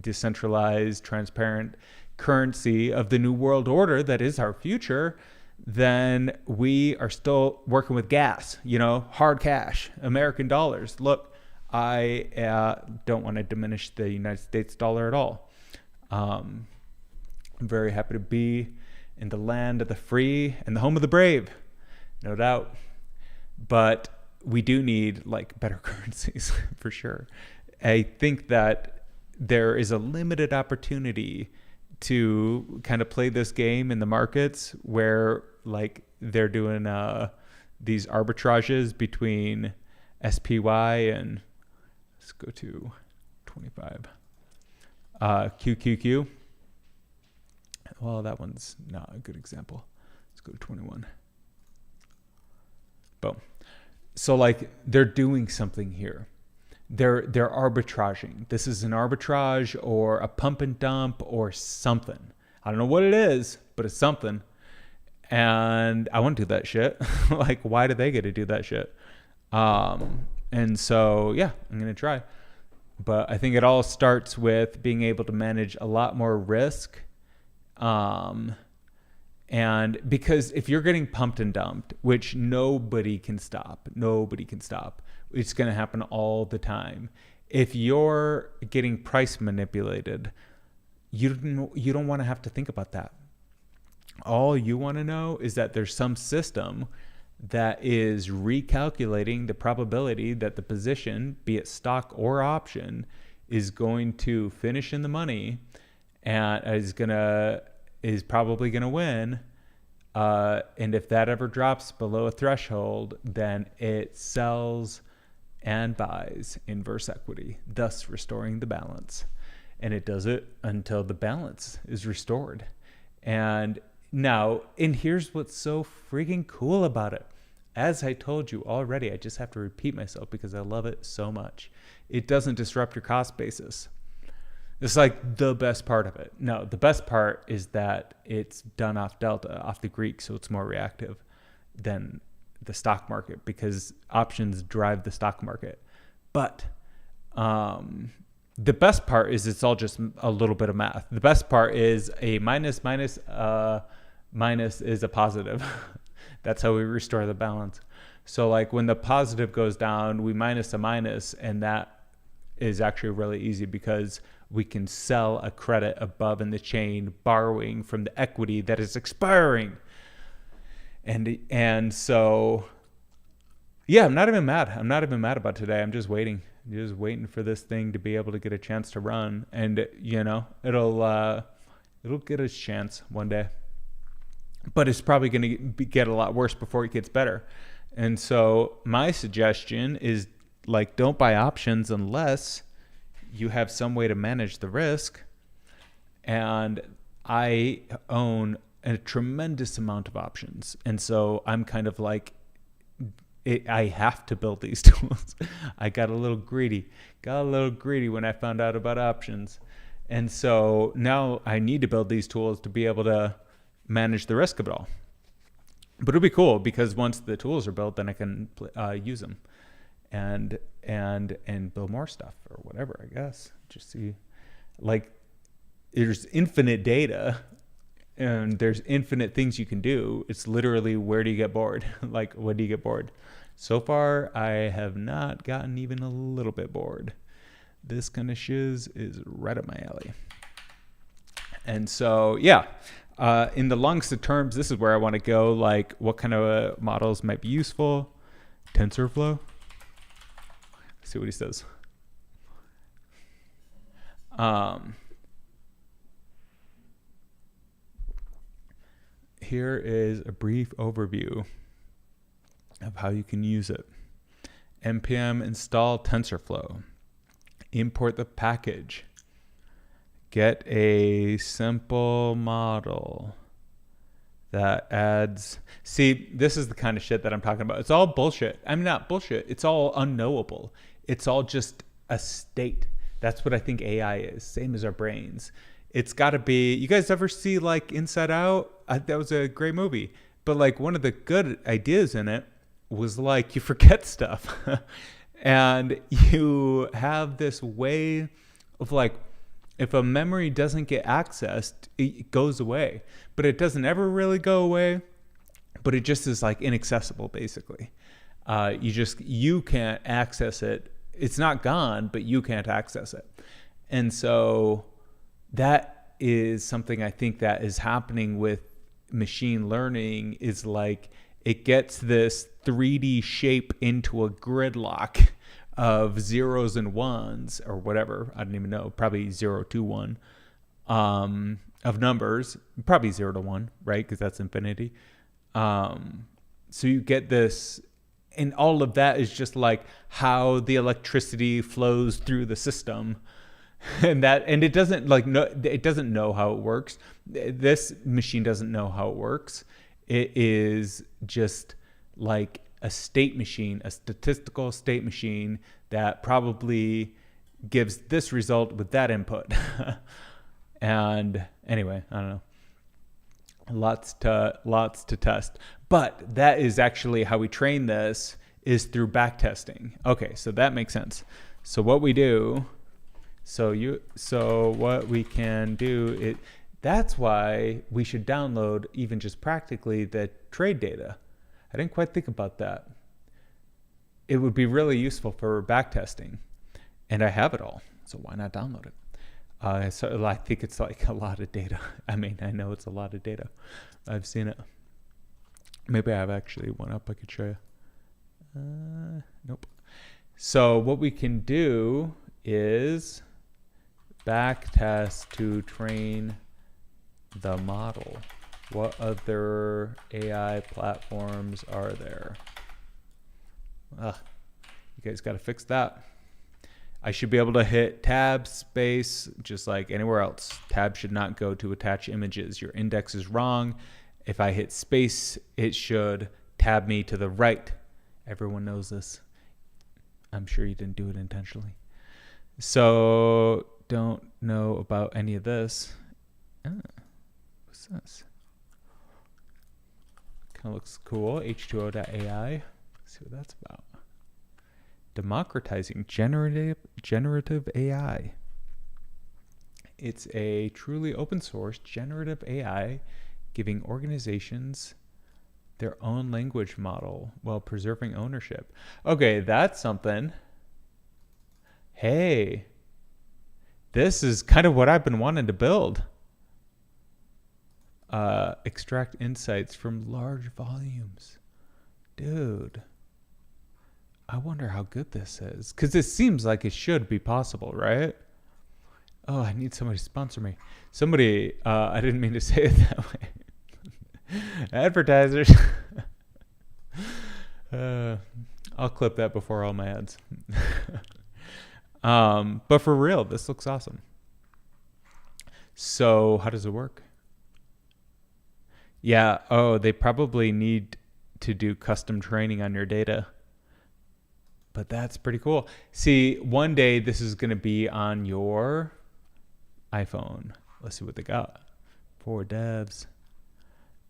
decentralized, transparent currency of the new world order that is our future, then we are still working with gas, hard cash, American dollars. Look, I don't want to diminish the United States dollar at all. I'm very happy to be in the land of the free and the home of the brave, no doubt. But we do need better currencies for sure. I think that there is a limited opportunity to kind of play this game in the markets where they're doing these arbitrages between SPY and, let's go to 25, QQQ. Well, that one's not a good example. Let's go to 21. Boom. So they're doing something here. They're arbitraging. This is an arbitrage or a pump and dump or something. I don't know what it is, but it's something. And I want to do that shit. Why do they get to do that shit? And so, yeah, I'm going to try. But I think it all starts with being able to manage a lot more risk. And because if you're getting pumped and dumped, which nobody can stop, it's going to happen all the time. If you're getting price manipulated, you don't want to have to think about that. All you want to know is that there's some system that is recalculating the probability that the position, be it stock or option, is going to finish in the money and is probably going to win. And if that ever drops below a threshold, then it sells and buys inverse equity, thus restoring the balance. And it does it until the balance is restored. And here's what's so freaking cool about it. As I told you already, I just have to repeat myself because I love it so much. It doesn't disrupt your cost basis. It's the best part of it. No, the best part is that it's done off Delta, off the Greek, so it's more reactive than the stock market, because options drive the stock market. But the best part is it's all just a little bit of math. The best part is a minus is a positive. That's how we restore the balance. So when the positive goes down, we minus a minus, and that is actually really easy because we can sell a credit above in the chain, borrowing from the equity that is expiring. And so, yeah, I'm not even mad. I'm not even mad about today. I'm just waiting. Just waiting for this thing to be able to get a chance to run. And, it'll get a chance one day. But it's probably going to get a lot worse before it gets better. And so my suggestion is, like, don't buy options unless you have some way to manage the risk. And I own a tremendous amount of options. And so I'm kind of like, I have to build these tools. I got a little greedy when I found out about options. And so now I need to build these tools to be able to manage the risk of it all. But it'll be cool because once the tools are built, then I can use them and build more stuff or whatever, I guess. Just see, like, there's infinite data and there's infinite things you can do. It's literally, where do you get bored? Like, when do you get bored? So far, I have not gotten even a little bit bored. This kind of shiz is right up my alley. And so, yeah, in the longest of terms, this is where I want to go. Like, what kind of models might be useful? TensorFlow. Let's see what he says. Here is a brief overview of how you can use it. npm install TensorFlow. Import the package. Get a simple model that adds... See, this is the kind of shit that I'm talking about. It's all bullshit. I mean, not bullshit. It's all unknowable. It's all just a state. That's what I think AI is. Same as our brains. It's got to be... You guys ever see, like, Inside Out? That was a great movie. But, like, one of the good ideas in it was, like, you forget stuff. And you have this way of, like, if a memory doesn't get accessed, it goes away. But it doesn't ever really go away. But it just is, like, inaccessible, basically. You can't access it. It's not gone, but you can't access it. And so that is something I think that is happening with machine learning, is like it gets this 3D shape into a gridlock of zeros and ones or whatever. I don't even know, probably 0 to 1 of numbers, probably 0 to 1, right? Because that's infinity. So you get this, and all of that is just like how the electricity flows through the system. And it doesn't it doesn't know how it works. This machine doesn't know how it works. It is just like a state machine, a statistical state machine that probably gives this result with that input. And anyway, I don't know. Lots to test. But that is actually how we train this, is through back testing. Okay, so that makes sense. So what we do, what we can do, that's why we should download, even just practically, the trade data. I didn't quite think about that. It would be really useful for back testing, and I have it all, so why not download it? So I think it's like a lot of data. I mean, I know it's a lot of data. I've seen it. Maybe I have actually one up I could show you. Nope. So what we can do is back test to train the model. What other AI platforms are there? You guys got to fix that. I should be able to hit tab, space, just like anywhere else. Tab should not go to attach images. Your index is wrong. If I hit space, it should tab me to the right. Everyone knows this. I'm sure you didn't do it intentionally. So don't know about any of this. What's this? Kind of looks cool. H2O.ai. See what that's about. Democratizing generative AI. It's a truly open source generative AI giving organizations their own language model while preserving ownership. Okay, that's something. Hey, This is kind of what I've been wanting to build. Extract insights from large volumes. Dude, I wonder how good this is. Because it seems like it should be possible, right? Oh, I need somebody to sponsor me. Somebody, I didn't mean to say it that way. Advertisers. I'll clip that before all my ads. But for real, this looks awesome. So how does it work? Yeah. Oh, they probably need to do custom training on your data. But that's pretty cool. See, one day this is going to be on your iPhone. Let's see what they got. For devs.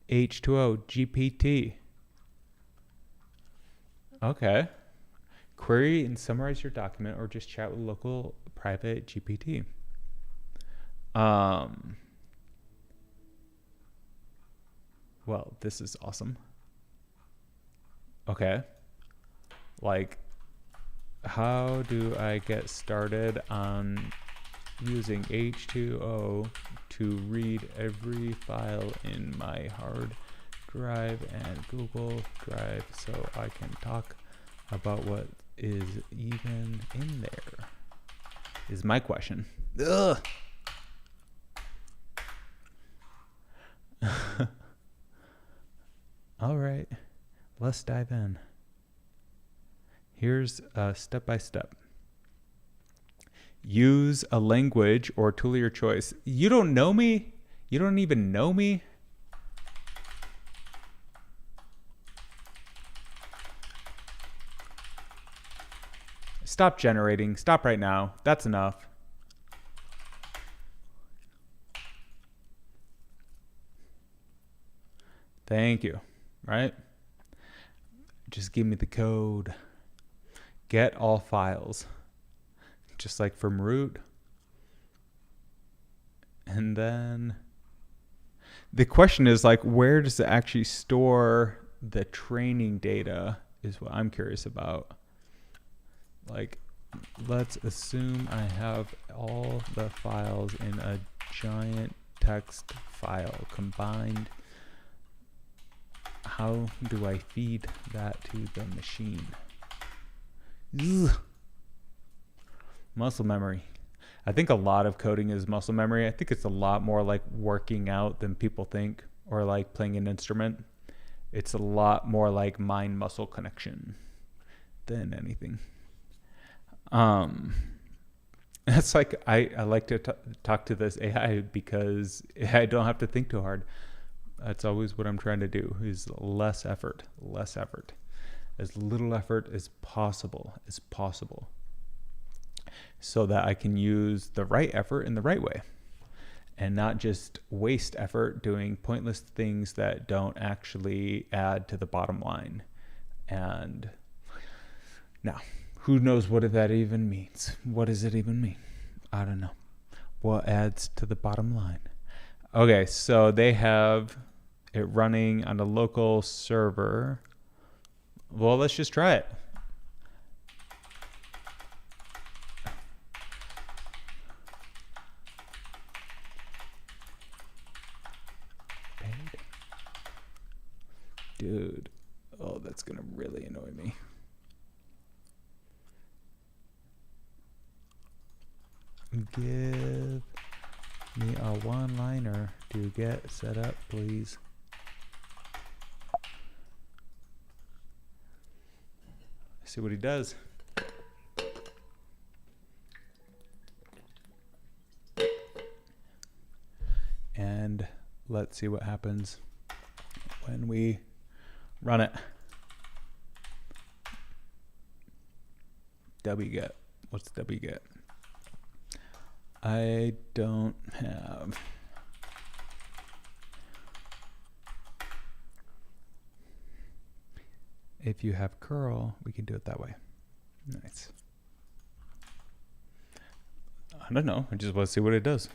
H2O GPT. Okay. Query and summarize your document or just chat with local private GPT. Well, this is awesome. Okay. Like, how do I get started on using H2O to read every file in my hard drive and Google Drive so I can talk about what is even in there? Is my question. Ugh. All right, let's dive in. Here's a step-by-step. Use a language or tool of your choice. You don't know me? You don't even know me? Stop generating. Stop right now. That's enough. Thank you. Right? Just give me the code. Get all files. Just like from root. And then the question is like, where does it actually store the training data is what I'm curious about. Like, let's assume I have all the files in a giant text file combined. How do I feed that to the machine? Ugh. Muscle memory. I think a lot of coding is muscle memory. I think it's a lot more like working out than people think, or like playing an instrument. It's a lot more like mind-muscle connection than anything. That's like, I like to talk to this AI because I don't have to think too hard. That's always what I'm trying to do, is less effort. As little effort as possible, so that I can use the right effort in the right way and not just waste effort doing pointless things that don't actually add to the bottom line. And now, who knows what that even means? What does it even mean? I don't know. What adds to the bottom line? Okay, so they have it running on a local server. Well, let's just try it. Dude, oh, that's gonna really annoy me. Give me a one-liner to get set up, please. See what he does. And let's see what happens when we run it. wget. What's wget? I don't have. If you have curl, we can do it that way. Nice. I don't know. I just want to see what it does.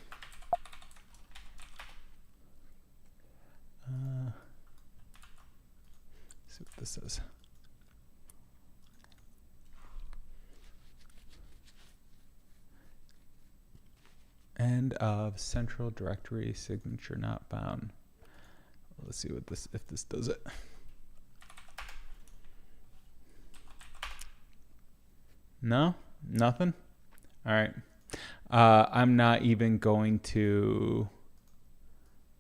See what this says. End of central directory signature not found. Let's see what this, if this does it. No, nothing. All right. I'm not even going to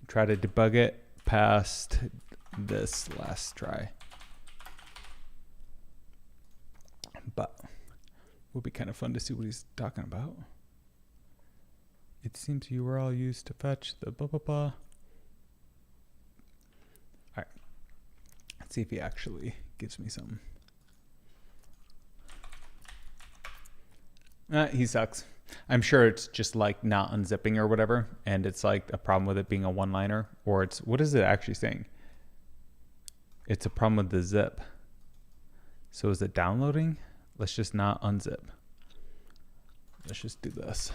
try to debug it past this last try. But it would be kind of fun to see what he's talking about. It seems you were all used to fetch the blah, blah, blah. All right. Let's see if he actually gives me something. He sucks. I'm sure it's just like not unzipping or whatever. And it's like a problem with it being a one-liner. Or it's, what is it actually saying? It's a problem with the zip. So is it downloading? Let's just not unzip. Let's just do this.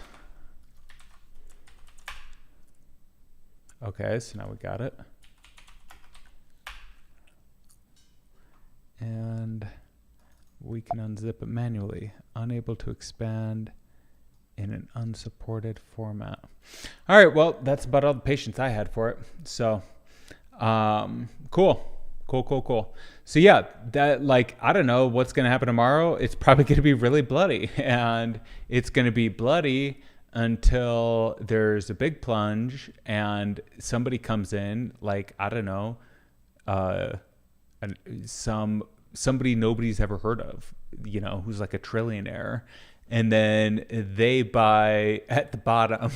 Okay, so now we got it. And we can unzip it manually. Unable to expand in an unsupported format. All right, well, that's about all the patience I had for it. So, cool. So yeah, that, like, I don't know what's going to happen tomorrow. It's probably going to be really bloody, and it's going to be bloody until there's a big plunge and somebody comes in, like, I don't know, somebody nobody's ever heard of, you know, who's like a trillionaire, and then they buy at the bottom,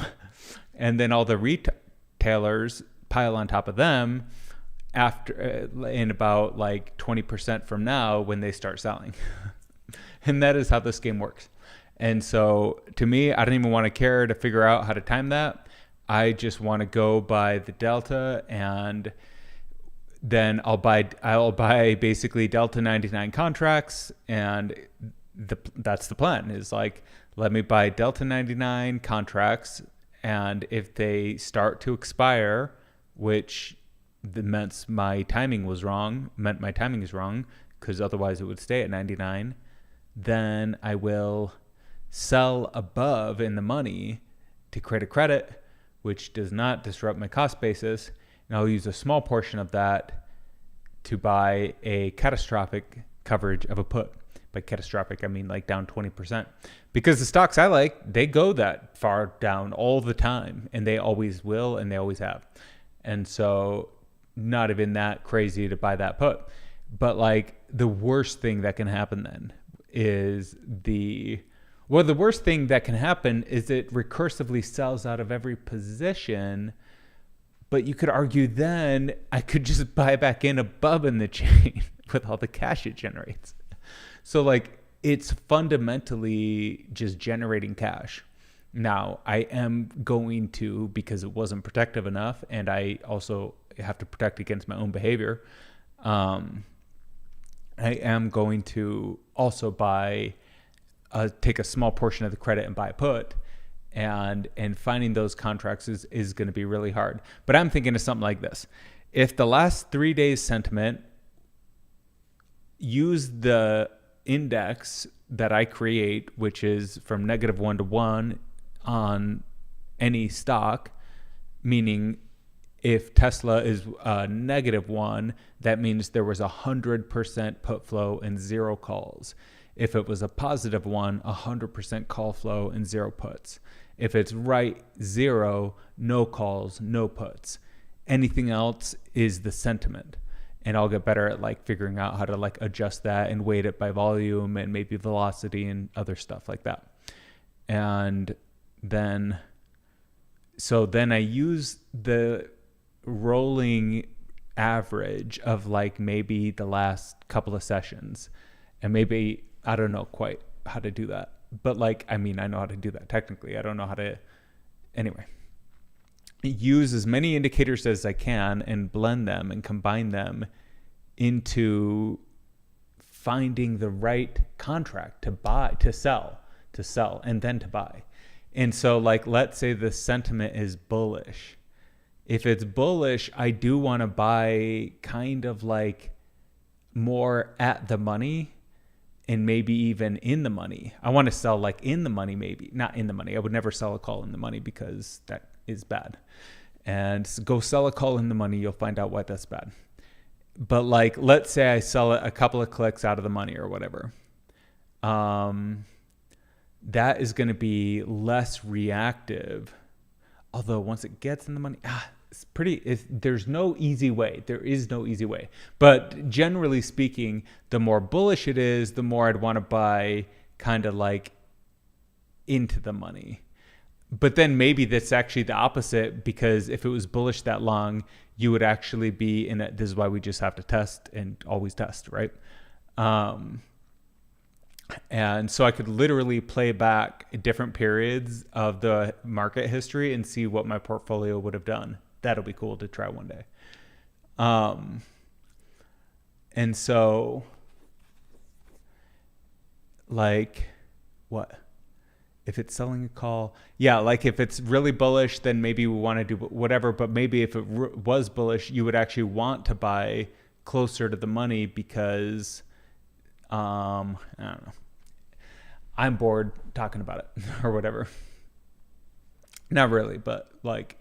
and then all the retailers pile on top of them after in about like 20% from now when they start selling. And that is how this game works. And so to me, I don't even want to care to figure out how to time that. I just want to go by the delta, and then I'll buy basically delta 99 contracts, and that's the plan, is like, let me buy delta 99 contracts, and if they start to expire, which meant my timing is wrong, because otherwise it would stay at 99, then I will sell above in the money to create a credit, which does not disrupt my cost basis. And I'll use a small portion of that to buy a catastrophic coverage of a put. By catastrophic, I mean like down 20%. Because the stocks I like, they go that far down all the time, and they always will, and they always have. And so not even that crazy to buy that put. But like the worst thing that can happen then is the worst thing that can happen is it recursively sells out of every position. But you could argue then I could just buy back in above in the chain with all the cash it generates. So like it's fundamentally just generating cash. Now I am going to, because it wasn't protective enough, and I also have to protect against my own behavior, I am going to also take a small portion of the credit and buy a put, and finding those contracts is going to be really hard. But I'm thinking of something like this. If the last 3 days sentiment, use the index that I create, which is from -1 to 1 on any stock, meaning if Tesla is -1, that means there was 100% put flow and 0 calls. If it was a +1, 100% call flow and 0 puts. If it's right 0, no calls, no puts. Anything else is the sentiment. And I'll get better at like figuring out how to like adjust that and weight it by volume and maybe velocity and other stuff like that. And then I use the rolling average of like maybe the last couple of sessions, and maybe I don't know quite how to do that, but like, I mean, I know how to do that technically. I don't know how to, anyway, use as many indicators as I can and blend them and combine them into finding the right contract to buy, to sell, and then to buy. And so like, let's say the sentiment is bullish. If it's bullish, I do want to buy kind of like more at the money and maybe even in the money. I want to sell like in the money, maybe not in the money. I would never sell a call in the money because that is bad. And go sell a call in the money. You'll find out why that's bad. But like, let's say I sell it a couple of clicks out of the money or whatever. That is going to be less reactive. Although once it gets in the money, there's no easy way. There is no easy way. But generally speaking, the more bullish it is, the more I'd want to buy kind of like into the money. But then maybe that's actually the opposite, because if it was bullish that long, you would actually be in it. This is why we just have to test and always test, right? And so I could literally play back different periods of the market history and see what my portfolio would have done. That'll be cool to try one day. And so like what? If it's selling a call, yeah, like if it's really bullish, then maybe we want to do whatever. But maybe if it was bullish, you would actually want to buy closer to the money because, I don't know, I'm bored talking about it or whatever. Not really, but like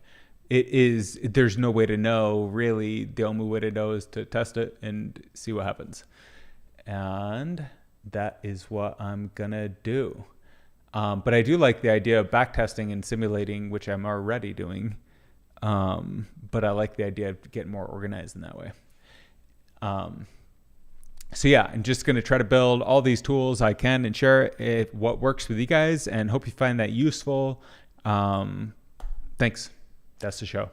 there's no way to know really. The only way to know is to test it and see what happens. And that is what I'm gonna do. But I do like the idea of backtesting and simulating, which I'm already doing. But I like the idea of getting more organized in that way. So yeah, I'm just going to try to build all these tools I can and share what works with you guys, and hope you find that useful. Thanks. That's the show.